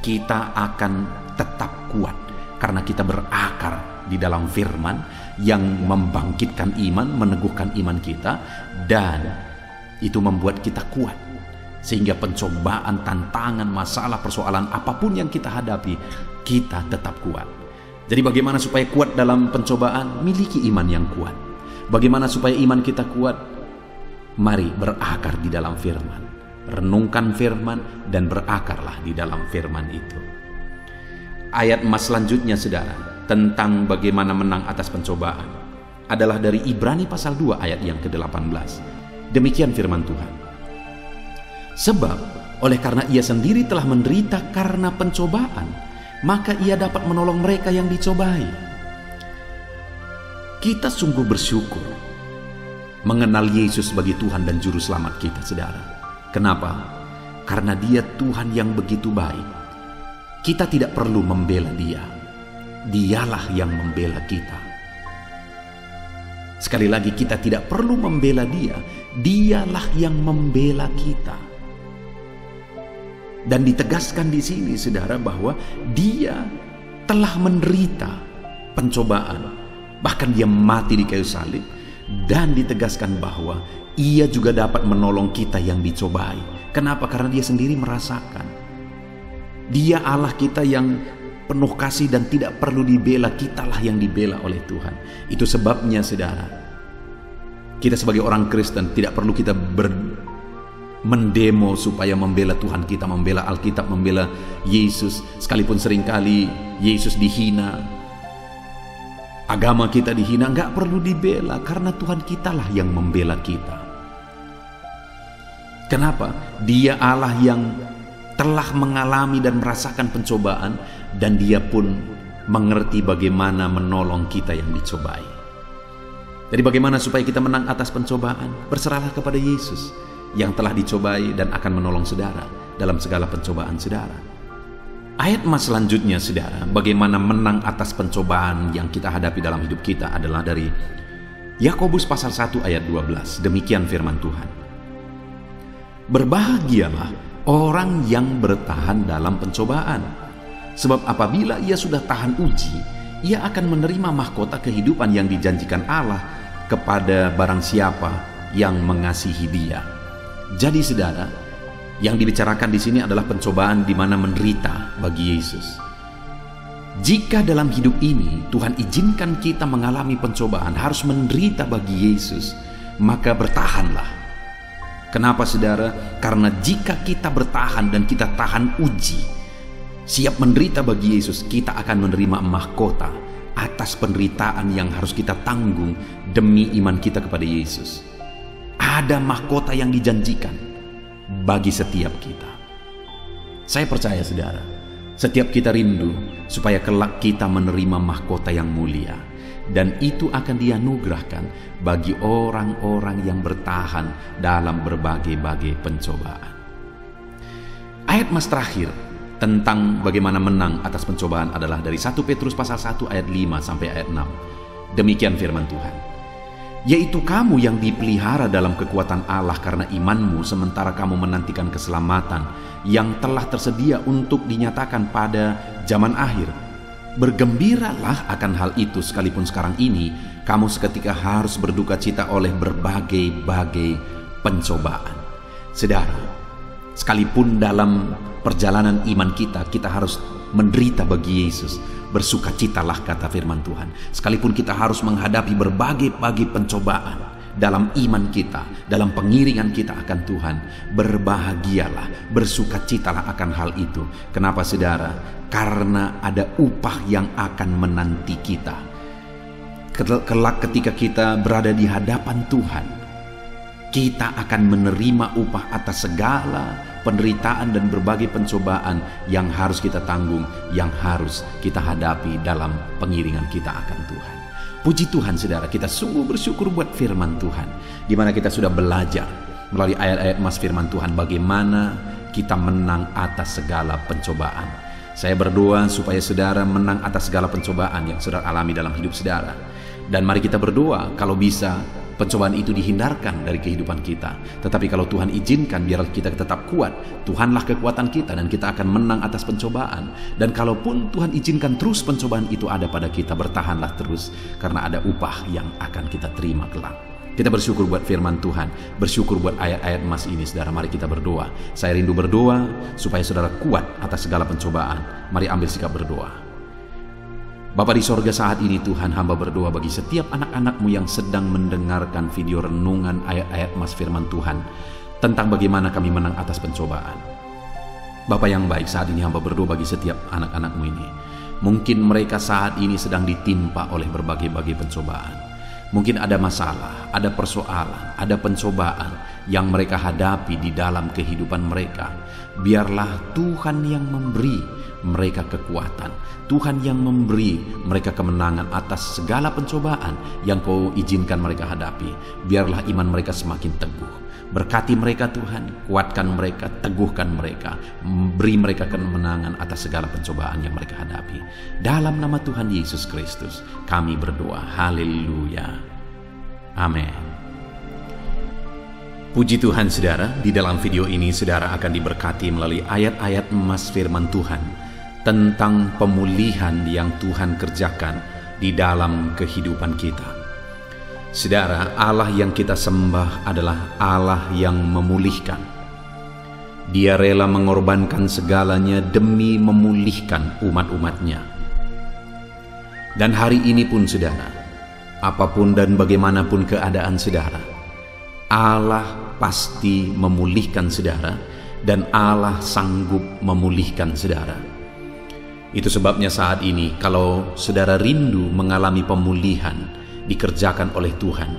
kita akan tetap kuat karena kita berakar di dalam firman yang membangkitkan iman, meneguhkan iman kita, dan itu membuat kita kuat. Sehingga pencobaan, tantangan, masalah, persoalan apapun yang kita hadapi, kita tetap kuat. Jadi bagaimana supaya kuat dalam pencobaan? Miliki iman yang kuat. Bagaimana supaya iman kita kuat? Mari berakar di dalam firman. Renungkan firman dan berakarlah di dalam firman itu. Ayat emas selanjutnya saudara, tentang bagaimana menang atas pencobaan. adalah dari Ibrani pasal 2 ayat yang ke-18. Demikian firman Tuhan. Sebab oleh karena ia sendiri telah menderita karena pencobaan, maka ia dapat menolong mereka yang dicobai. Kita sungguh bersyukur mengenal Yesus sebagai Tuhan dan Juru Selamat kita, saudara. Kenapa? Karena Dia Tuhan yang begitu baik. Kita tidak perlu membela Dia. Dialah yang membela kita. Sekali lagi, kita tidak perlu membela Dia. Dialah yang membela kita. Dan ditegaskan di sini, saudara, bahwa Dia telah menderita pencobaan. Bahkan Dia mati di kayu salib. Dan ditegaskan bahwa Ia juga dapat menolong kita yang dicobai. Kenapa? Karena Dia sendiri merasakan. Dia Allah kita yang penuh kasih dan tidak perlu dibela. Kitalah yang dibela oleh Tuhan. Itu sebabnya, saudara, kita sebagai orang Kristen tidak perlu kita mendemo supaya membela Tuhan kita, membela Alkitab, membela Yesus. Sekalipun seringkali Yesus dihina, agama kita dihina, nggak perlu dibela karena Tuhan kitalah yang membela kita. Kenapa? Dia Allah yang telah mengalami dan merasakan pencobaan, dan Dia pun mengerti bagaimana menolong kita yang dicobai. Jadi bagaimana supaya kita menang atas pencobaan? Berserahlah kepada Yesus yang telah dicobai dan akan menolong saudara dalam segala pencobaan saudara. Ayat emas selanjutnya, saudara, bagaimana menang atas pencobaan yang kita hadapi dalam hidup kita adalah dari Yakobus pasal 1 ayat 12. Demikian firman Tuhan. Berbahagialah orang yang bertahan dalam pencobaan, sebab apabila ia sudah tahan uji, ia akan menerima mahkota kehidupan yang dijanjikan Allah kepada barang siapa yang mengasihi Dia. Jadi, saudara, yang dibicarakan di sini adalah pencobaan di mana menderita bagi Yesus. Jika dalam hidup ini Tuhan izinkan kita mengalami pencobaan, harus menderita bagi Yesus, maka bertahanlah. Kenapa, saudara? Karena jika kita bertahan dan kita tahan uji, siap menderita bagi Yesus, kita akan menerima mahkota atas penderitaan yang harus kita tanggung demi iman kita kepada Yesus. Ada mahkota yang dijanjikan bagi setiap kita. Saya percaya, saudara, setiap kita rindu supaya kelak kita menerima mahkota yang mulia, dan itu akan dianugerahkan bagi orang-orang yang bertahan dalam berbagai-bagai pencobaan. Ayat mas terakhir tentang bagaimana menang atas pencobaan adalah dari 1 Petrus pasal 1 ayat 5 sampai ayat 6. Demikian firman Tuhan. Yaitu kamu yang dipelihara dalam kekuatan Allah karena imanmu, sementara kamu menantikan keselamatan yang telah tersedia untuk dinyatakan pada zaman akhir. Bergembiralah akan hal itu, sekalipun sekarang ini kamu seketika harus berduka cita oleh berbagai-bagai pencobaan. Saudara, sekalipun dalam perjalanan iman kita harus menderita bagi Yesus, bersukacitalah, kata firman Tuhan. Sekalipun kita harus menghadapi berbagai-bagai pencobaan dalam iman kita, dalam pengiringan kita akan Tuhan, berbahagialah, bersukacitalah akan hal itu. Kenapa, saudara? Karena ada upah yang akan menanti kita. Kelak ketika kita berada di hadapan Tuhan, kita akan menerima upah atas segala penderitaan dan berbagai pencobaan yang harus kita tanggung, yang harus kita hadapi dalam pengiringan kita akan Tuhan. Puji Tuhan, saudara, kita sungguh bersyukur buat firman Tuhan, di mana kita sudah belajar melalui ayat-ayat emas firman Tuhan bagaimana kita menang atas segala pencobaan. Saya berdoa supaya saudara menang atas segala pencobaan yang saudara alami dalam hidup saudara. Dan mari kita berdoa kalau bisa pencobaan itu dihindarkan dari kehidupan kita. Tetapi kalau Tuhan izinkan, biarlah kita tetap kuat. Tuhanlah kekuatan kita dan kita akan menang atas pencobaan. Dan kalaupun Tuhan izinkan terus pencobaan itu ada pada kita, bertahanlah terus, karena ada upah yang akan kita terima kelak. Kita bersyukur buat firman Tuhan, bersyukur buat ayat-ayat emas ini, saudara. Mari kita berdoa. Saya rindu berdoa supaya saudara kuat atas segala pencobaan. Mari ambil sikap berdoa. Bapa di sorga, saat ini Tuhan, hamba berdoa bagi setiap anak-anak-Mu yang sedang mendengarkan video renungan ayat-ayat emas firman Tuhan tentang bagaimana kami menang atas pencobaan. Bapa yang baik, saat ini hamba berdoa bagi setiap anak-anak-Mu ini. Mungkin mereka saat ini sedang ditimpa oleh berbagai-bagai pencobaan. Mungkin ada masalah, ada persoalan, ada pencobaan yang mereka hadapi di dalam kehidupan mereka. Biarlah Tuhan yang memberi mereka kekuatan, Tuhan yang memberi mereka kemenangan atas segala pencobaan yang Kau izinkan mereka hadapi. Biarlah iman mereka semakin teguh. Berkati mereka Tuhan, kuatkan mereka, teguhkan mereka, beri mereka kemenangan atas segala pencobaan yang mereka hadapi. Dalam nama Tuhan Yesus Kristus kami berdoa. Haleluya. Amin. Puji Tuhan saudara, di dalam video ini saudara akan diberkati melalui ayat-ayat emas firman Tuhan tentang pemulihan yang Tuhan kerjakan di dalam kehidupan kita. Saudara, Allah yang kita sembah adalah Allah yang memulihkan. Dia rela mengorbankan segalanya demi memulihkan umat-umatnya. Dan hari ini pun saudara, apapun dan bagaimanapun keadaan saudara, Allah pasti memulihkan saudara, dan Allah sanggup memulihkan saudara. Itu sebabnya saat ini kalau saudara rindu mengalami pemulihan dikerjakan oleh Tuhan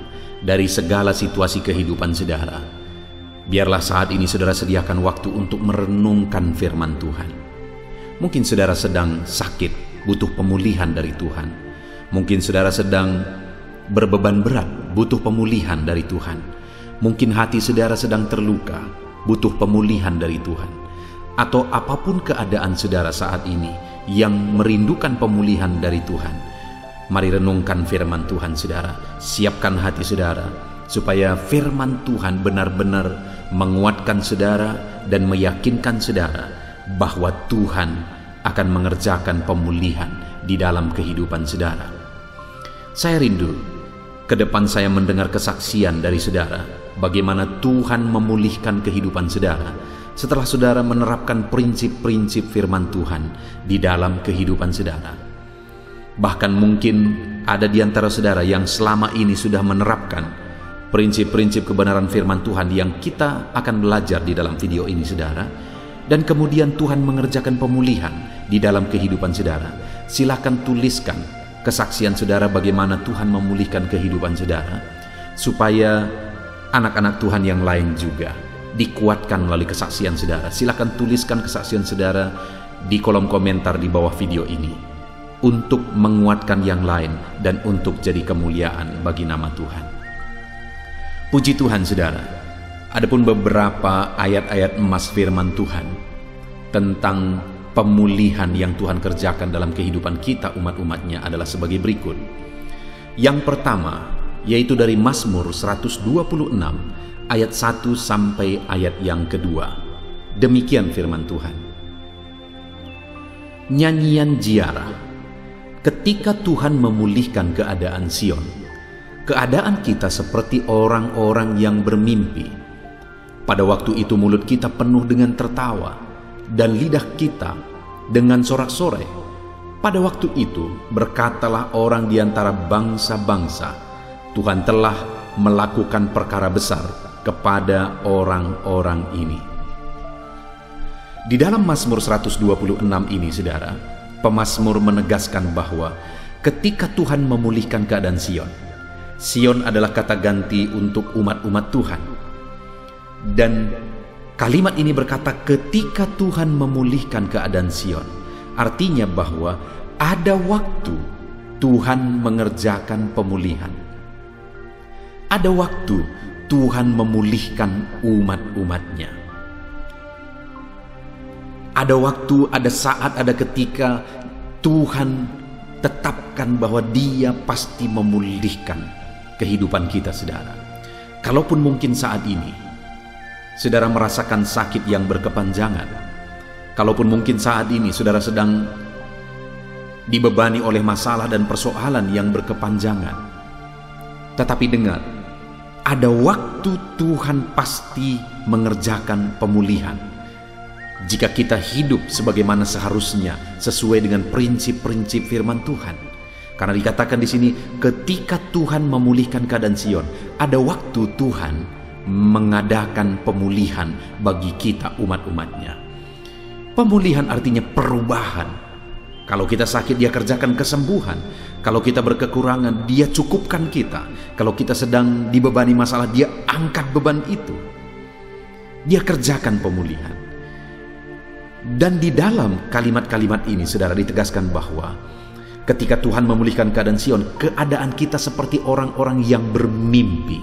dari segala situasi kehidupan saudara, biarlah saat ini saudara sediakan waktu untuk merenungkan firman Tuhan. Mungkin saudara sedang sakit, butuh pemulihan dari Tuhan. Mungkin saudara sedang berbeban berat, butuh pemulihan dari Tuhan. Mungkin hati saudara sedang terluka, butuh pemulihan dari Tuhan. Atau apapun keadaan saudara saat ini yang merindukan pemulihan dari Tuhan, mari renungkan firman Tuhan saudara. Siapkan hati saudara supaya firman Tuhan benar-benar menguatkan saudara dan meyakinkan saudara bahwa Tuhan akan mengerjakan pemulihan di dalam kehidupan saudara. Saya rindu ke depan saya mendengar kesaksian dari saudara bagaimana Tuhan memulihkan kehidupan saudara setelah saudara menerapkan prinsip-prinsip firman Tuhan di dalam kehidupan saudara. Bahkan mungkin ada di antara saudara yang selama ini sudah menerapkan prinsip-prinsip kebenaran firman Tuhan yang kita akan belajar di dalam video ini saudara, dan kemudian Tuhan mengerjakan pemulihan di dalam kehidupan saudara. Silakan tuliskan kesaksian saudara bagaimana Tuhan memulihkan kehidupan saudara, supaya anak-anak Tuhan yang lain juga dikuatkan melalui kesaksian saudara. Silakan tuliskan kesaksian saudara di kolom komentar di bawah video ini, untuk menguatkan yang lain dan untuk jadi kemuliaan bagi nama Tuhan. Puji Tuhan saudara, adapun beberapa ayat-ayat emas firman Tuhan tentang pemulihan yang Tuhan kerjakan dalam kehidupan kita umat-umatnya adalah sebagai berikut. Yang pertama, yaitu dari Mazmur 126 ayat 1 sampai ayat yang kedua. Demikian firman Tuhan. Nyanyian ziarah. Ketika Tuhan memulihkan keadaan Sion, keadaan kita seperti orang-orang yang bermimpi. Pada waktu itu mulut kita penuh dengan tertawa dan lidah kita dengan sorak-sorai. Pada waktu itu berkatalah orang di antara bangsa-bangsa, Tuhan telah melakukan perkara besar kepada orang-orang ini. Di dalam Mazmur 126 ini saudara, pemazmur menegaskan bahwa ketika Tuhan memulihkan keadaan Sion, Sion adalah kata ganti untuk umat-umat Tuhan. Dan kalimat ini berkata ketika Tuhan memulihkan keadaan Sion, artinya bahwa ada waktu Tuhan mengerjakan pemulihan. Ada waktu Tuhan memulihkan umat-umatnya. Ada waktu, ada saat, ada ketika Tuhan tetapkan bahwa Dia pasti memulihkan kehidupan kita saudara. Kalaupun mungkin saat ini saudara merasakan sakit yang berkepanjangan, kalaupun mungkin saat ini saudara sedang dibebani oleh masalah dan persoalan yang berkepanjangan, tetapi dengar, ada waktu Tuhan pasti mengerjakan pemulihan jika kita hidup sebagaimana seharusnya sesuai dengan prinsip-prinsip firman Tuhan. Karena dikatakan di sini ketika Tuhan memulihkan keadaan Sion, ada waktu Tuhan mengadakan pemulihan bagi kita umat-umatnya. Pemulihan artinya perubahan. Kalau kita sakit, Dia kerjakan kesembuhan. Kalau kita berkekurangan, Dia cukupkan kita. Kalau kita sedang dibebani masalah, Dia angkat beban itu. Dia kerjakan pemulihan. Dan di dalam kalimat-kalimat ini, saudara, ditegaskan bahwa ketika Tuhan memulihkan keadaan Sion, keadaan kita seperti orang-orang yang bermimpi.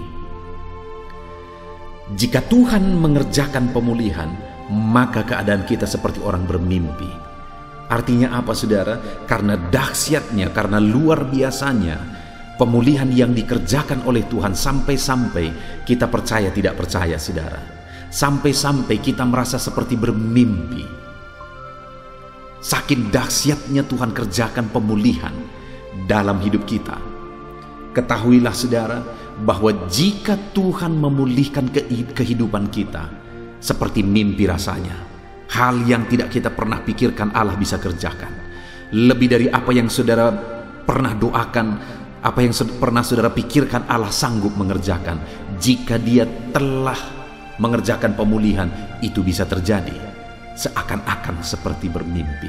Jika Tuhan mengerjakan pemulihan, maka keadaan kita seperti orang bermimpi. Artinya apa, saudara? Karena dahsyatnya, karena luar biasanya pemulihan yang dikerjakan oleh Tuhan, sampai-sampai kita percaya tidak percaya, saudara. Sampai-sampai kita merasa seperti bermimpi. Saking dahsyatnya Tuhan kerjakan pemulihan dalam hidup kita. Ketahuilah, saudara, bahwa jika Tuhan memulihkan kehidupan kita, seperti mimpi rasanya. Hal yang tidak kita pernah pikirkan Allah bisa kerjakan. Lebih dari apa yang saudara pernah doakan, apa yang pernah saudara pikirkan, Allah sanggup mengerjakan. Jika Dia telah mengerjakan pemulihan, itu bisa terjadi seakan-akan seperti bermimpi.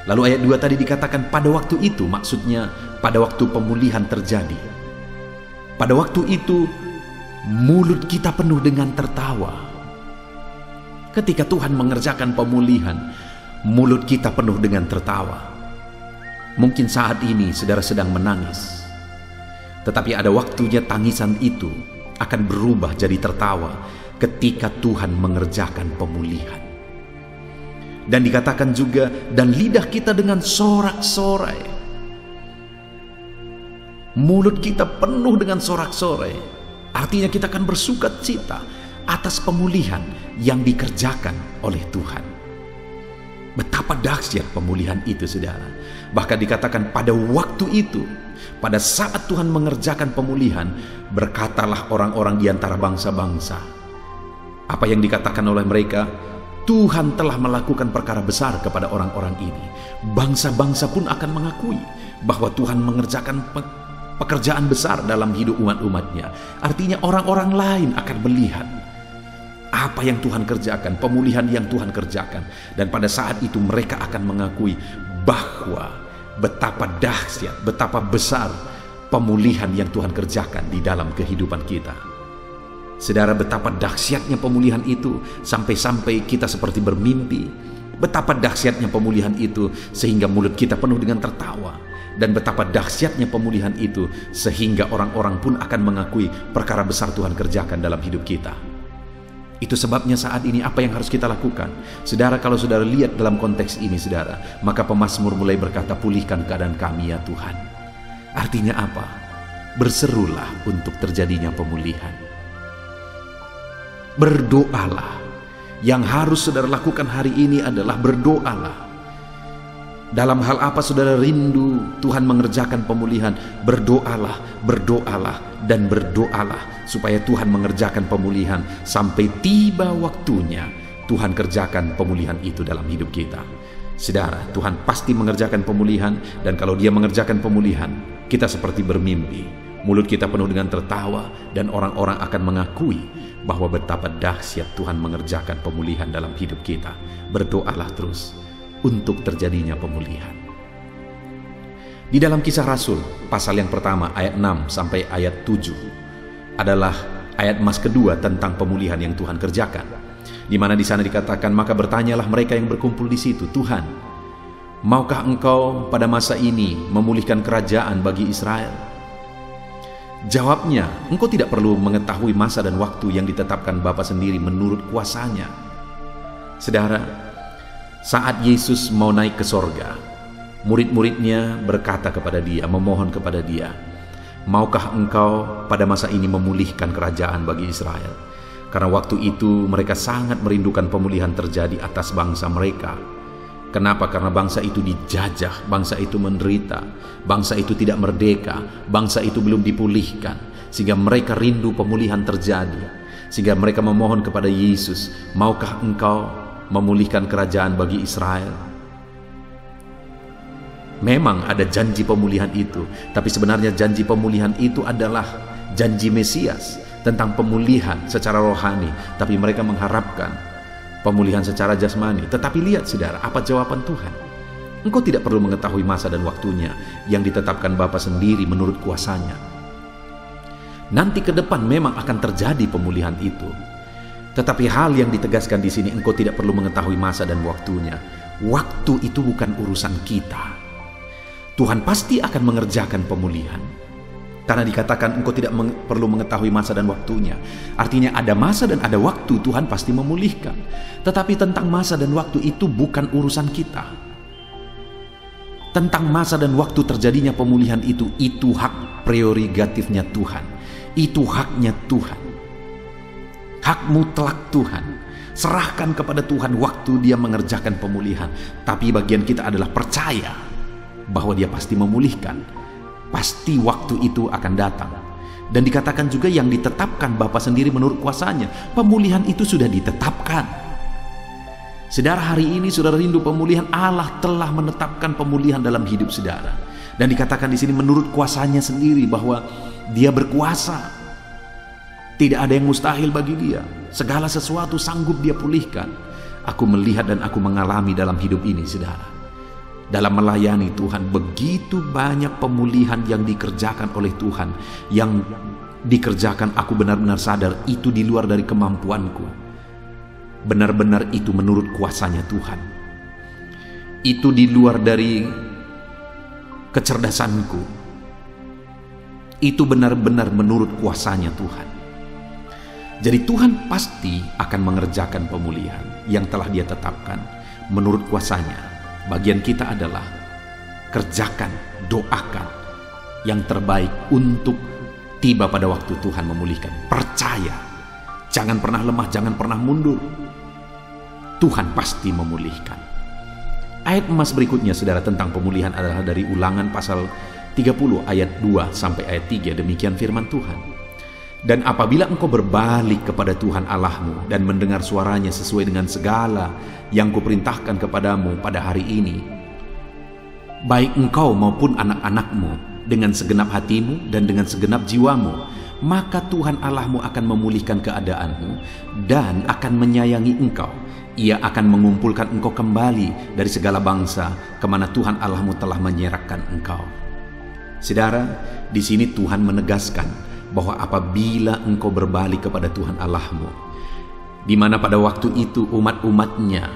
Lalu ayat 2 tadi dikatakan pada waktu itu, maksudnya pada waktu pemulihan terjadi. Pada waktu itu mulut kita penuh dengan tertawa. Ketika Tuhan mengerjakan pemulihan, mulut kita penuh dengan tertawa. Mungkin saat ini saudara sedang menangis, tetapi ada waktunya tangisan itu akan berubah jadi tertawa ketika Tuhan mengerjakan pemulihan. Dan dikatakan juga, dan lidah kita dengan sorak-sorai. Mulut kita penuh dengan sorak-sorai. Artinya kita akan bersukacita atas pemulihan yang dikerjakan oleh Tuhan. Betapa dahsyat pemulihan itu, saudara. Bahkan dikatakan pada waktu itu, pada saat Tuhan mengerjakan pemulihan, berkatalah orang-orang di antara bangsa-bangsa. Apa yang dikatakan oleh mereka? Tuhan telah melakukan perkara besar kepada orang-orang ini. Bangsa-bangsa pun akan mengakui bahwa Tuhan mengerjakan pekerjaan besar dalam hidup umat-umatnya. Artinya orang-orang lain akan melihat apa yang Tuhan kerjakan, pemulihan yang Tuhan kerjakan. Dan pada saat itu mereka akan mengakui bahwa betapa dahsyat, betapa besar pemulihan yang Tuhan kerjakan di dalam kehidupan kita. Saudara, betapa dahsyatnya pemulihan itu sampai-sampai kita seperti bermimpi. Betapa dahsyatnya pemulihan itu sehingga mulut kita penuh dengan tertawa. Dan betapa dahsyatnya pemulihan itu sehingga orang-orang pun akan mengakui perkara besar Tuhan kerjakan dalam hidup kita. Itu sebabnya saat ini apa yang harus kita lakukan? Saudara, kalau saudara lihat dalam konteks ini, saudara, maka pemazmur mulai berkata, pulihkan keadaan kami ya Tuhan. Artinya apa? Berserulah untuk terjadinya pemulihan. Berdoalah. Yang harus saudara lakukan hari ini adalah berdoalah. Dalam hal apa saudara rindu Tuhan mengerjakan pemulihan? Berdoalah, berdoalah, dan berdoalah supaya Tuhan mengerjakan pemulihan sampai tiba waktunya Tuhan kerjakan pemulihan itu dalam hidup kita. Saudara, Tuhan pasti mengerjakan pemulihan, dan kalau Dia mengerjakan pemulihan, kita seperti bermimpi. Mulut kita penuh dengan tertawa, dan orang-orang akan mengakui bahwa betapa dahsyat Tuhan mengerjakan pemulihan dalam hidup kita. Berdoalah terus untuk terjadinya pemulihan. Di dalam Kisah Rasul, pasal yang pertama, ayat 6 sampai ayat 7, adalah ayat emas kedua tentang pemulihan yang Tuhan kerjakan. Di mana di sana dikatakan, maka bertanyalah mereka yang berkumpul di situ, Tuhan, maukah Engkau pada masa ini memulihkan kerajaan bagi Israel? Jawabnya, engkau tidak perlu mengetahui masa dan waktu yang ditetapkan Bapa sendiri menurut kuasanya. Saudara, saat Yesus mau naik ke sorga, murid-muridnya berkata kepada Dia, memohon kepada Dia, maukah Engkau pada masa ini memulihkan kerajaan bagi Israel? Karena waktu itu mereka sangat merindukan pemulihan terjadi atas bangsa mereka. Kenapa? Karena bangsa itu dijajah, bangsa itu menderita, bangsa itu tidak merdeka, bangsa itu belum dipulihkan. Sehingga mereka rindu pemulihan terjadi. Sehingga mereka memohon kepada Yesus, maukah Engkau memulihkan kerajaan bagi Israel? Memang ada janji pemulihan itu, tapi sebenarnya janji pemulihan itu adalah janji Mesias tentang pemulihan secara rohani. Tapi mereka mengharapkan pemulihan secara jasmani. Tetapi lihat saudara, apa jawaban Tuhan? Engkau tidak perlu mengetahui masa dan waktunya yang ditetapkan Bapa sendiri menurut kuasanya. Nanti ke depan memang akan terjadi pemulihan itu. Tetapi hal yang ditegaskan di sini, engkau tidak perlu mengetahui masa dan waktunya. Waktu itu bukan urusan kita. Tuhan pasti akan mengerjakan pemulihan. Karena dikatakan engkau tidak perlu mengetahui masa dan waktunya. Artinya ada masa dan ada waktu, Tuhan pasti memulihkan. Tetapi tentang masa dan waktu itu bukan urusan kita. Tentang masa dan waktu terjadinya pemulihan itu hak prerogatifnya Tuhan. Itu haknya Tuhan. Hak mutlak Tuhan. Serahkan kepada Tuhan waktu Dia mengerjakan pemulihan. Tapi bagian kita adalah percaya bahwa Dia pasti memulihkan. Pasti waktu itu akan datang. Dan dikatakan juga yang ditetapkan Bapa sendiri menurut kuasanya. Pemulihan itu sudah ditetapkan. Saudara, hari ini saudara rindu pemulihan. Allah telah menetapkan pemulihan dalam hidup saudara. Dan dikatakan di sini menurut kuasanya sendiri bahwa Dia berkuasa. Tidak ada yang mustahil bagi Dia. Segala sesuatu sanggup Dia pulihkan. Aku melihat dan aku mengalami dalam hidup ini, saudara. Dalam melayani Tuhan, begitu banyak pemulihan yang dikerjakan oleh Tuhan. Yang dikerjakan aku benar-benar sadar itu di luar dari kemampuanku. Benar-benar itu menurut kuasanya Tuhan. Itu di luar dari kecerdasanku. Itu benar-benar menurut kuasanya Tuhan. Jadi Tuhan pasti akan mengerjakan pemulihan yang telah Dia tetapkan menurut kuasanya. Bagian kita adalah kerjakan, doakan yang terbaik untuk tiba pada waktu Tuhan memulihkan. Percaya, jangan pernah lemah, jangan pernah mundur. Tuhan pasti memulihkan. Ayat emas berikutnya, saudara, tentang pemulihan adalah dari Ulangan pasal 30 ayat 2 sampai ayat 3. Demikian firman Tuhan. Dan apabila engkau berbalik kepada Tuhan Allahmu dan mendengar suaranya sesuai dengan segala yang kuperintahkan kepadamu pada hari ini, baik engkau maupun anak-anakmu dengan segenap hatimu dan dengan segenap jiwamu, maka Tuhan Allahmu akan memulihkan keadaanmu dan akan menyayangi engkau. Ia akan mengumpulkan engkau kembali dari segala bangsa kemana Tuhan Allahmu telah menyerahkan engkau. Saudara, di sini Tuhan menegaskan bahwa apabila engkau berbalik kepada Tuhan Allahmu, di mana pada waktu itu umat-umatnya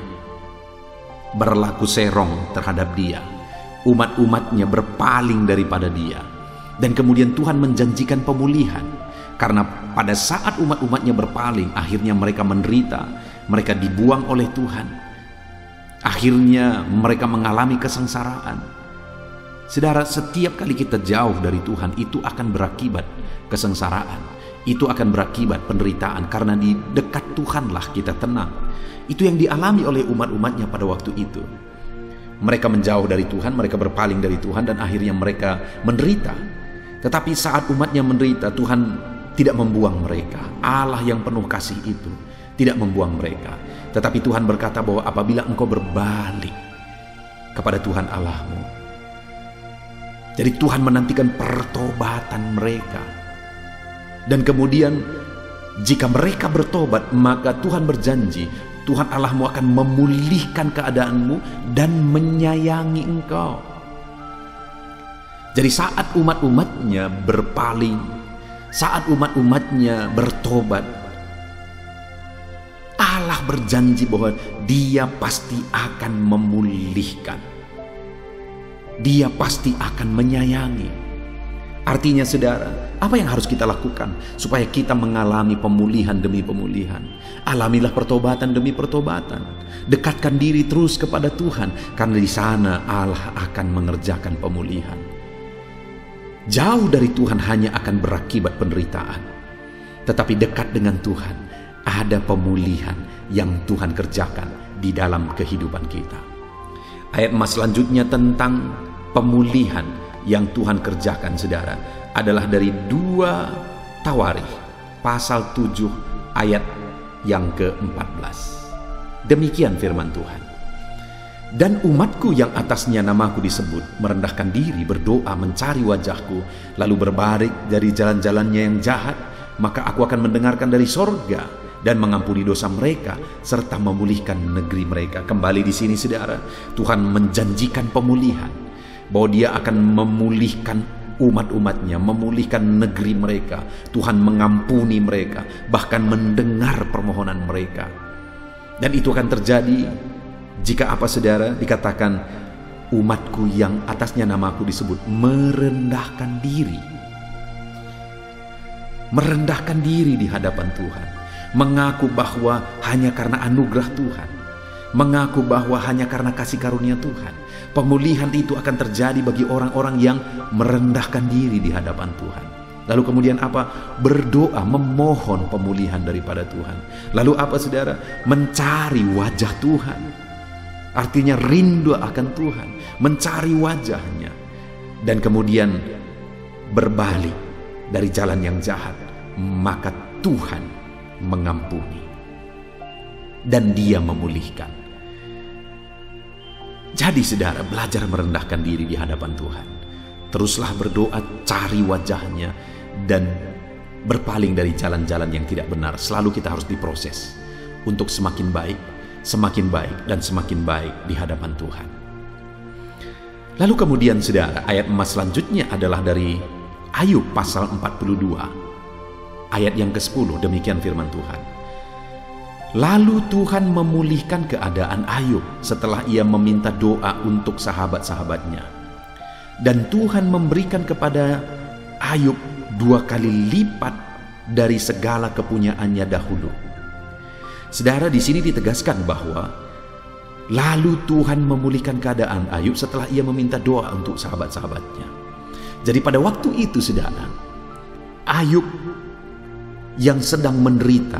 berlaku serong terhadap Dia, umat-umatnya berpaling daripada Dia, dan kemudian Tuhan menjanjikan pemulihan. Karena pada saat umat-umatnya berpaling, akhirnya mereka menderita, mereka dibuang oleh Tuhan, akhirnya mereka mengalami kesengsaraan. Saudara, setiap kali kita jauh dari Tuhan, itu akan berakibat kesengsaraan, itu akan berakibat penderitaan, karena di dekat Tuhanlah kita tenang. Itu yang dialami oleh umat-umatnya pada waktu itu. Mereka menjauh dari Tuhan, mereka berpaling dari Tuhan, dan akhirnya mereka menderita. Tetapi saat umatnya menderita, Tuhan tidak membuang mereka. Allah yang penuh kasih itu tidak membuang mereka. Tetapi Tuhan berkata bahwa apabila engkau berbalik kepada Tuhan Allahmu, jadi Tuhan menantikan pertobatan mereka. Dan kemudian jika mereka bertobat, maka Tuhan berjanji, Tuhan Allahmu akan memulihkan keadaanmu dan menyayangi engkau. Jadi saat umat-umatnya berpaling, saat umat-umatnya bertobat, Allah berjanji bahwa Dia pasti akan memulihkan. Dia pasti akan menyayangi. Artinya, saudara, apa yang harus kita lakukan supaya kita mengalami pemulihan demi pemulihan? Alamilah pertobatan demi pertobatan. Dekatkan diri terus kepada Tuhan, karena di sana Allah akan mengerjakan pemulihan. Jauh dari Tuhan hanya akan berakibat penderitaan. Tetapi dekat dengan Tuhan, ada pemulihan yang Tuhan kerjakan di dalam kehidupan kita. Ayat emas selanjutnya tentang pemulihan yang Tuhan kerjakan, saudara, adalah dari 2 Tawarikh pasal 7 ayat yang ke-14. Demikian firman Tuhan. Dan umatku yang atasnya namaku disebut merendahkan diri, berdoa, mencari wajahku, lalu berbalik dari jalan-jalannya yang jahat, maka aku akan mendengarkan dari sorga dan mengampuni dosa mereka serta memulihkan negeri mereka. Kembali di sini saudara, Tuhan menjanjikan pemulihan, bahwa Dia akan memulihkan umat-umatnya, memulihkan negeri mereka. Tuhan mengampuni mereka, bahkan mendengar permohonan mereka. Dan itu akan terjadi jika apa saudara? Dikatakan umatku yang atasnya namaku disebut merendahkan diri. Merendahkan diri di hadapan Tuhan, mengaku bahwa hanya karena anugerah Tuhan, mengaku bahwa hanya karena kasih karunia Tuhan. Pemulihan itu akan terjadi bagi orang-orang yang merendahkan diri di hadapan Tuhan. Lalu kemudian apa? Berdoa, memohon pemulihan daripada Tuhan. Lalu apa saudara? Mencari wajah Tuhan. Artinya rindu akan Tuhan, mencari wajahnya, dan kemudian berbalik dari jalan yang jahat. Maka Tuhan mengampuni dan Dia memulihkan. Jadi saudara, belajar merendahkan diri di hadapan Tuhan. Teruslah berdoa, cari wajahnya, dan berpaling dari jalan-jalan yang tidak benar. Selalu kita harus diproses untuk semakin baik, dan semakin baik di hadapan Tuhan. Lalu kemudian saudara, ayat emas selanjutnya adalah dari Ayub pasal 42 ayat yang ke-10. Demikian firman Tuhan. Lalu Tuhan memulihkan keadaan Ayub setelah ia meminta doa untuk sahabat-sahabatnya. Dan Tuhan memberikan kepada Ayub 2 kali lipat dari segala kepunyaannya dahulu. Saudara, di sini ditegaskan bahwa lalu Tuhan memulihkan keadaan Ayub setelah ia meminta doa untuk sahabat-sahabatnya. Jadi pada waktu itu saudara, Ayub yang sedang menderita,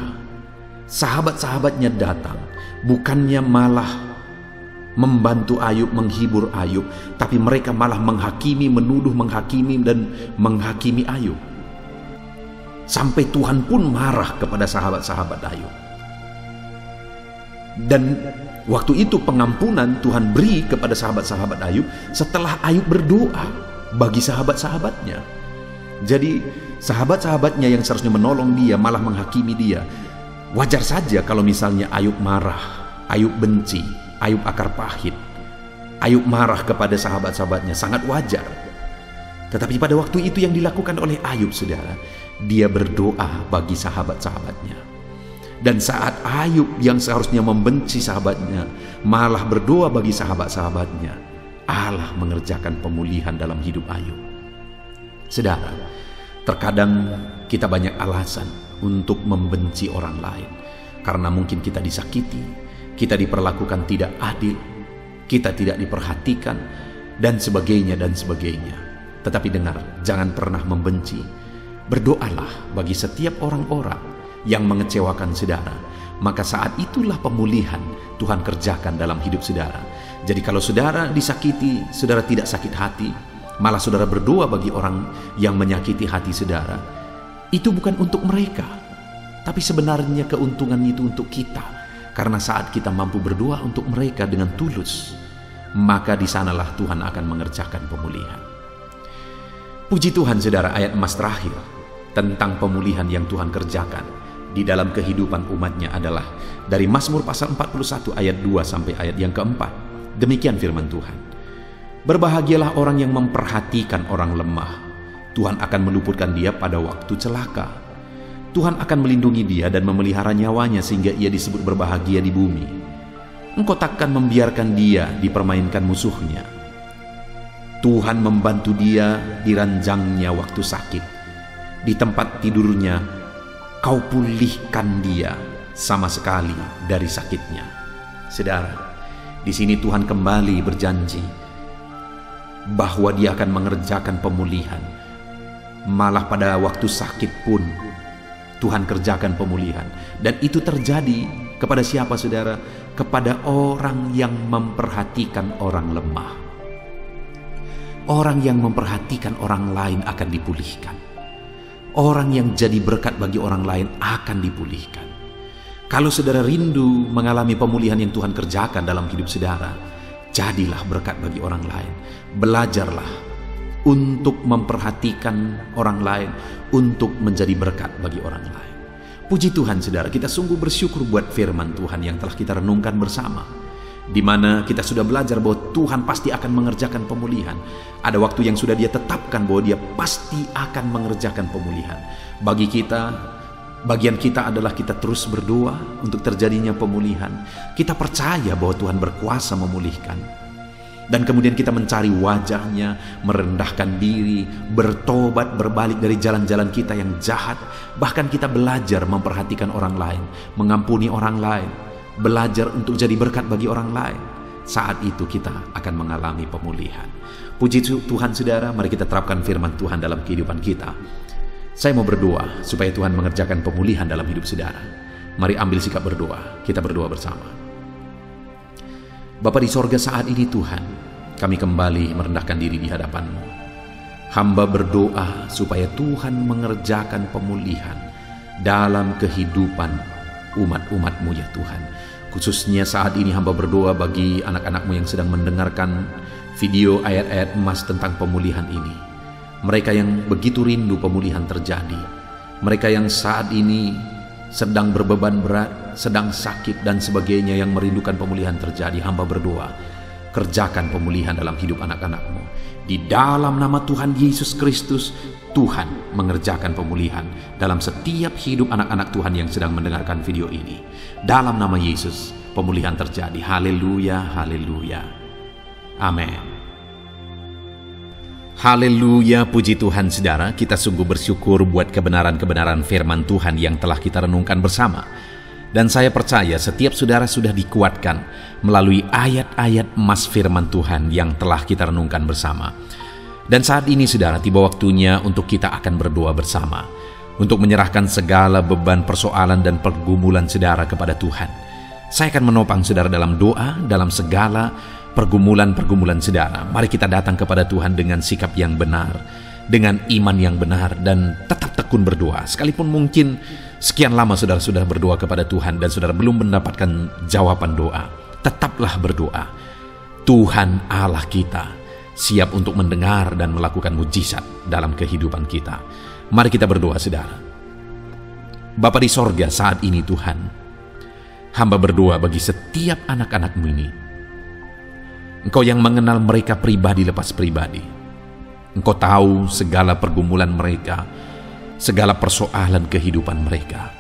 sahabat-sahabatnya datang, bukannya malah membantu Ayub, menghibur Ayub, tapi mereka malah menghakimi, menuduh, menghakimi, dan menghakimi Ayub. Sampai Tuhan pun marah kepada sahabat-sahabat Ayub. Dan waktu itu pengampunan Tuhan beri kepada sahabat-sahabat Ayub setelah Ayub berdoa bagi sahabat-sahabatnya. Jadi sahabat-sahabatnya yang seharusnya menolong dia malah menghakimi dia. Wajar saja kalau misalnya Ayub marah, Ayub benci, Ayub akar pahit, Ayub marah kepada sahabat-sahabatnya, sangat wajar. Tetapi pada waktu itu yang dilakukan oleh Ayub saudara, dia berdoa bagi sahabat-sahabatnya. Dan saat Ayub yang seharusnya membenci sahabatnya malah berdoa bagi sahabat-sahabatnya, Allah mengerjakan pemulihan dalam hidup Ayub. Saudara, terkadang kita banyak alasan untuk membenci orang lain, karena mungkin kita disakiti, kita diperlakukan tidak adil, kita tidak diperhatikan, dan sebagainya dan sebagainya. Tetapi dengar, jangan pernah membenci. Berdoalah bagi setiap orang-orang yang mengecewakan saudara, maka saat itulah pemulihan Tuhan kerjakan dalam hidup saudara. Jadi kalau saudara disakiti, saudara tidak sakit hati, malah saudara berdoa bagi orang yang menyakiti hati saudara, itu bukan untuk mereka, tapi sebenarnya keuntungan itu untuk kita. Karena saat kita mampu berdoa untuk mereka dengan tulus, maka di sanalah Tuhan akan mengerjakan pemulihan. Puji Tuhan saudara, ayat emas terakhir tentang pemulihan yang Tuhan kerjakan di dalam kehidupan umatnya adalah dari Mazmur pasal 41 ayat 2 sampai ayat yang keempat. Demikian firman Tuhan. Berbahagialah orang yang memperhatikan orang lemah. Tuhan akan meluputkan dia pada waktu celaka. Tuhan akan melindungi dia dan memelihara nyawanya sehingga ia disebut berbahagia di bumi. Engkau takkan membiarkan dia dipermainkan musuhnya. Tuhan membantu dia di ranjangnya waktu sakit. Di tempat tidurnya, kau pulihkan dia sama sekali dari sakitnya. Saudara, di sini Tuhan kembali berjanji bahwa Dia akan mengerjakan pemulihan. Malah pada waktu sakit pun Tuhan kerjakan pemulihan. Dan itu terjadi kepada siapa saudara? Kepada orang yang memperhatikan orang lemah. Orang yang memperhatikan orang lain akan dipulihkan. Orang yang jadi berkat bagi orang lain akan dipulihkan. Kalau saudara rindu mengalami pemulihan yang Tuhan kerjakan dalam hidup saudara, jadilah berkat bagi orang lain. Belajarlah untuk memperhatikan orang lain, untuk menjadi berkat bagi orang lain. Puji Tuhan saudara, kita sungguh bersyukur buat firman Tuhan yang telah kita renungkan bersama, di mana kita sudah belajar bahwa Tuhan pasti akan mengerjakan pemulihan. Ada waktu yang sudah Dia tetapkan bahwa Dia pasti akan mengerjakan pemulihan. Bagi kita, bagian kita adalah kita terus berdoa untuk terjadinya pemulihan. Kita percaya bahwa Tuhan berkuasa memulihkan. Dan kemudian kita mencari wajah-Nya, merendahkan diri, bertobat, berbalik dari jalan-jalan kita yang jahat. Bahkan kita belajar memperhatikan orang lain, mengampuni orang lain, belajar untuk jadi berkat bagi orang lain. Saat itu kita akan mengalami pemulihan. Puji Tuhan saudara, mari kita terapkan firman Tuhan dalam kehidupan kita. Saya mau berdoa supaya Tuhan mengerjakan pemulihan dalam hidup saudara. Mari ambil sikap berdoa, kita berdoa bersama. Bapa di sorga, saat ini Tuhan, kami kembali merendahkan diri di hadapan-Mu. Hamba berdoa supaya Tuhan mengerjakan pemulihan dalam kehidupan umat-umat-Mu ya Tuhan. Khususnya saat ini hamba berdoa bagi anak-anak-Mu yang sedang mendengarkan video ayat-ayat emas tentang pemulihan ini. Mereka yang begitu rindu pemulihan terjadi. Mereka yang saat ini sedang berbeban berat, sedang sakit dan sebagainya, yang merindukan pemulihan terjadi. Hamba berdoa, kerjakan pemulihan dalam hidup anak-anak-Mu. Di dalam nama Tuhan Yesus Kristus, Tuhan mengerjakan pemulihan dalam setiap hidup anak-anak Tuhan yang sedang mendengarkan video ini. Dalam nama Yesus, pemulihan terjadi. Haleluya, haleluya. Amin. Haleluya, puji Tuhan saudara, kita sungguh bersyukur buat kebenaran-kebenaran firman Tuhan yang telah kita renungkan bersama. Dan saya percaya setiap saudara sudah dikuatkan melalui ayat-ayat emas firman Tuhan yang telah kita renungkan bersama. Dan saat ini saudara, tiba waktunya untuk kita akan berdoa bersama, untuk menyerahkan segala beban, persoalan dan pergumulan saudara kepada Tuhan. Saya akan menopang saudara dalam doa, dalam segala pergumulan-pergumulan saudara. Mari kita datang kepada Tuhan dengan sikap yang benar, dengan iman yang benar, dan tetap tekun berdoa. Sekalipun mungkin sekian lama saudara sudah berdoa kepada Tuhan dan saudara belum mendapatkan jawaban doa, tetaplah berdoa. Tuhan Allah kita siap untuk mendengar dan melakukan mujizat dalam kehidupan kita. Mari kita berdoa saudara. Bapa di sorga, saat ini Tuhan, hamba berdoa bagi setiap anak-anak-Mu ini. Engkau yang mengenal mereka pribadi lepas pribadi. Engkau tahu segala pergumulan mereka, segala persoalan kehidupan mereka.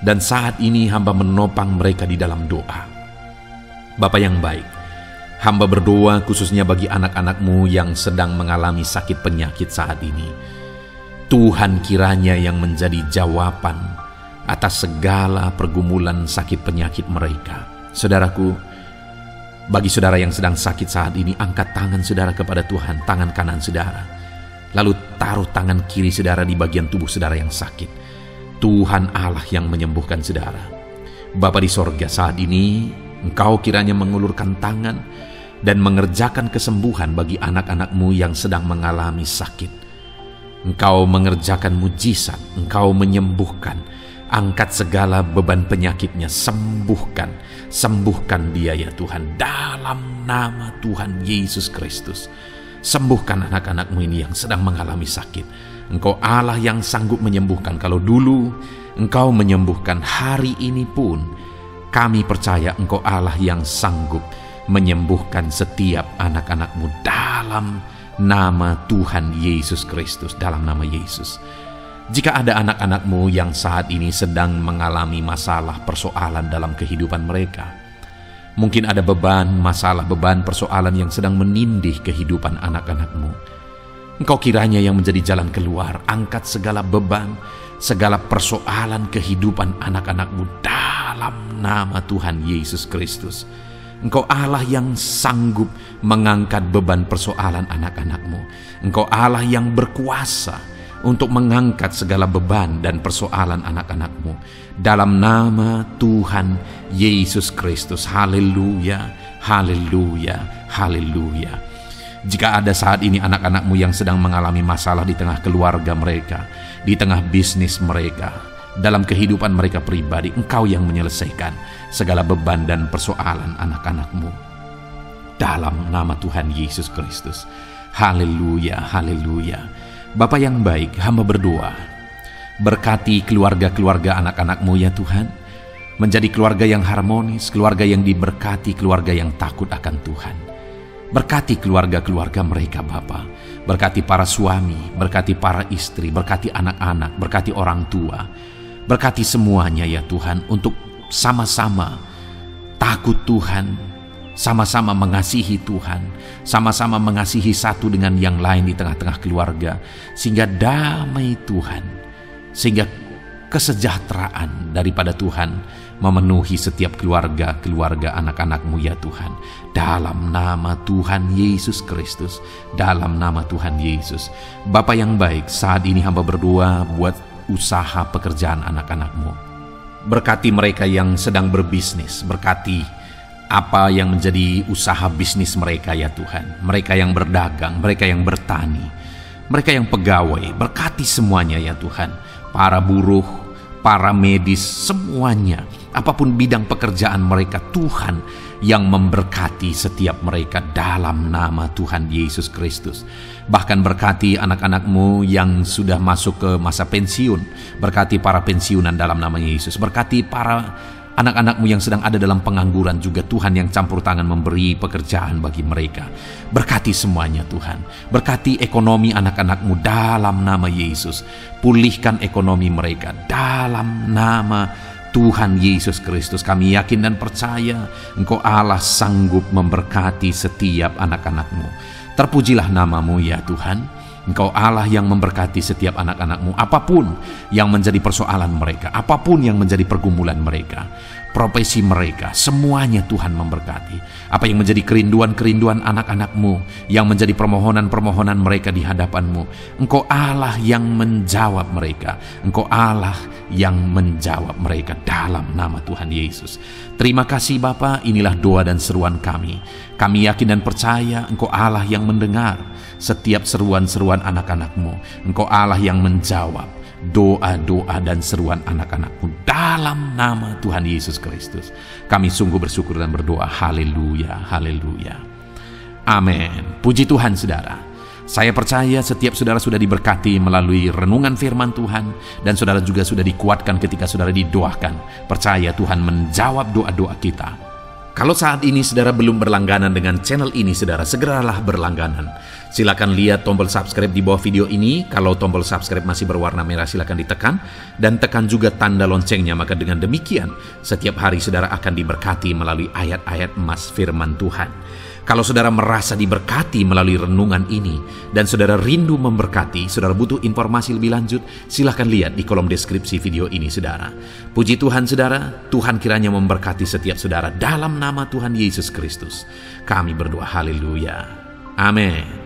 Dan saat ini hamba menopang mereka di dalam doa. Bapa yang baik, hamba berdoa khususnya bagi anak-anak-Mu yang sedang mengalami sakit penyakit saat ini. Tuhan kiranya yang menjadi jawaban atas segala pergumulan sakit penyakit mereka. Saudaraku, bagi saudara yang sedang sakit saat ini, angkat tangan saudara kepada Tuhan, tangan kanan saudara. Lalu taruh tangan kiri saudara di bagian tubuh saudara yang sakit. Tuhan Allah yang menyembuhkan saudara. Bapa di sorga, saat ini Engkau kiranya mengulurkan tangan dan mengerjakan kesembuhan bagi anak-anak-Mu yang sedang mengalami sakit. Engkau mengerjakan mujizat, Engkau menyembuhkan. Angkat segala beban penyakitnya, sembuhkan dia ya Tuhan, dalam nama Tuhan Yesus Kristus. Sembuhkan anak-anak-Mu ini yang sedang mengalami sakit. Engkau Allah yang sanggup menyembuhkan. Kalau dulu Engkau menyembuhkan, hari ini pun kami percaya Engkau Allah yang sanggup menyembuhkan setiap anak-anak-Mu dalam nama Tuhan Yesus Kristus, dalam nama Yesus. Jika ada anak-anak-Mu yang saat ini sedang mengalami masalah, persoalan dalam kehidupan mereka, mungkin ada beban, masalah, beban, persoalan yang sedang menindih kehidupan anak-anak-Mu, Engkau kiranya yang menjadi jalan keluar. Angkat segala beban, segala persoalan kehidupan anak-anak-Mu dalam nama Tuhan Yesus Kristus. Engkau Allah yang sanggup mengangkat beban persoalan anak-anak-Mu. Engkau Allah yang berkuasa untuk mengangkat segala beban dan persoalan anak-anak-Mu dalam nama Tuhan Yesus Kristus. Haleluya, haleluya, haleluya. Jika ada saat ini anak-anak-Mu yang sedang mengalami masalah di tengah keluarga mereka, di tengah bisnis mereka, dalam kehidupan mereka pribadi, Engkau yang menyelesaikan segala beban dan persoalan anak-anak-Mu dalam nama Tuhan Yesus Kristus. Haleluya, haleluya. Bapa yang baik, hamba berdoa Berkati keluarga-keluarga anak-anak-Mu ya Tuhan, menjadi keluarga yang harmonis, keluarga yang diberkati, keluarga yang takut akan Tuhan. Berkati keluarga-keluarga mereka Bapa, berkati para suami, berkati para istri, berkati anak-anak, berkati orang tua, berkati semuanya ya Tuhan, untuk sama-sama takut Tuhan, sama-sama mengasihi Tuhan, sama-sama mengasihi satu dengan yang lain di tengah-tengah keluarga, sehingga damai Tuhan, sehingga kesejahteraan daripada Tuhan memenuhi setiap keluarga-keluarga anak-anak-Mu ya Tuhan. Dalam nama Tuhan Yesus Kristus, dalam nama Tuhan Yesus. Bapa yang baik, saat ini hamba berdoa buat usaha pekerjaan anak-anak-Mu. Berkati mereka yang sedang berbisnis, berkati apa yang menjadi usaha bisnis mereka ya Tuhan. Mereka yang berdagang, mereka yang bertani, mereka yang pegawai, berkati semuanya ya Tuhan. Para buruh, para medis, semuanya, apapun bidang pekerjaan mereka, Tuhan yang memberkati setiap mereka dalam nama Tuhan Yesus Kristus. Bahkan berkati anak-anak-Mu yang sudah masuk ke masa pensiun, berkati para pensiunan dalam nama Yesus, berkati para anak-anak-Mu yang sedang ada dalam pengangguran juga, Tuhan yang campur tangan memberi pekerjaan bagi mereka. Berkati semuanya Tuhan. Berkati ekonomi anak-anak-Mu dalam nama Yesus. Pulihkan ekonomi mereka dalam nama Tuhan Yesus Kristus. Kami yakin dan percaya Engkau Allah sanggup memberkati setiap anak-anak-Mu. Terpujilah nama-Mu ya Tuhan. Engkau Allah yang memberkati setiap anak-anak-Mu, apapun yang menjadi persoalan mereka, apapun yang menjadi pergumulan mereka, profesi mereka, semuanya Tuhan memberkati. Apa yang menjadi kerinduan-kerinduan anak-anak-Mu, yang menjadi permohonan-permohonan mereka di hadapan-Mu, Engkau Allah yang menjawab mereka. Engkau Allah yang menjawab mereka dalam nama Tuhan Yesus. Terima kasih Bapa, inilah doa dan seruan kami. Kami yakin dan percaya Engkau Allah yang mendengar setiap seruan-seruan anak-anak-Mu. Engkau Allah yang menjawab doa-doa dan seruan anak-anak-Mu dalam nama Tuhan Yesus Kristus. Kami sungguh bersyukur dan berdoa. Haleluya, haleluya. Amin. Puji Tuhan saudara. Saya percaya setiap saudara sudah diberkati melalui renungan firman Tuhan, dan saudara juga sudah dikuatkan ketika saudara didoakan. Percaya Tuhan menjawab doa-doa kita. Kalau saat ini saudara belum berlangganan dengan channel ini, saudara segeralah berlangganan. Silakan lihat tombol subscribe di bawah video ini. Kalau tombol subscribe masih berwarna merah, silakan ditekan dan tekan juga tanda loncengnya. Maka dengan demikian setiap hari saudara akan diberkati melalui ayat-ayat emas firman Tuhan. Kalau saudara merasa diberkati melalui renungan ini dan saudara rindu memberkati, saudara butuh informasi lebih lanjut, silahkan lihat di kolom deskripsi video ini saudara. Puji Tuhan saudara, Tuhan kiranya memberkati setiap saudara dalam nama Tuhan Yesus Kristus. Kami berdoa haleluya. Amin.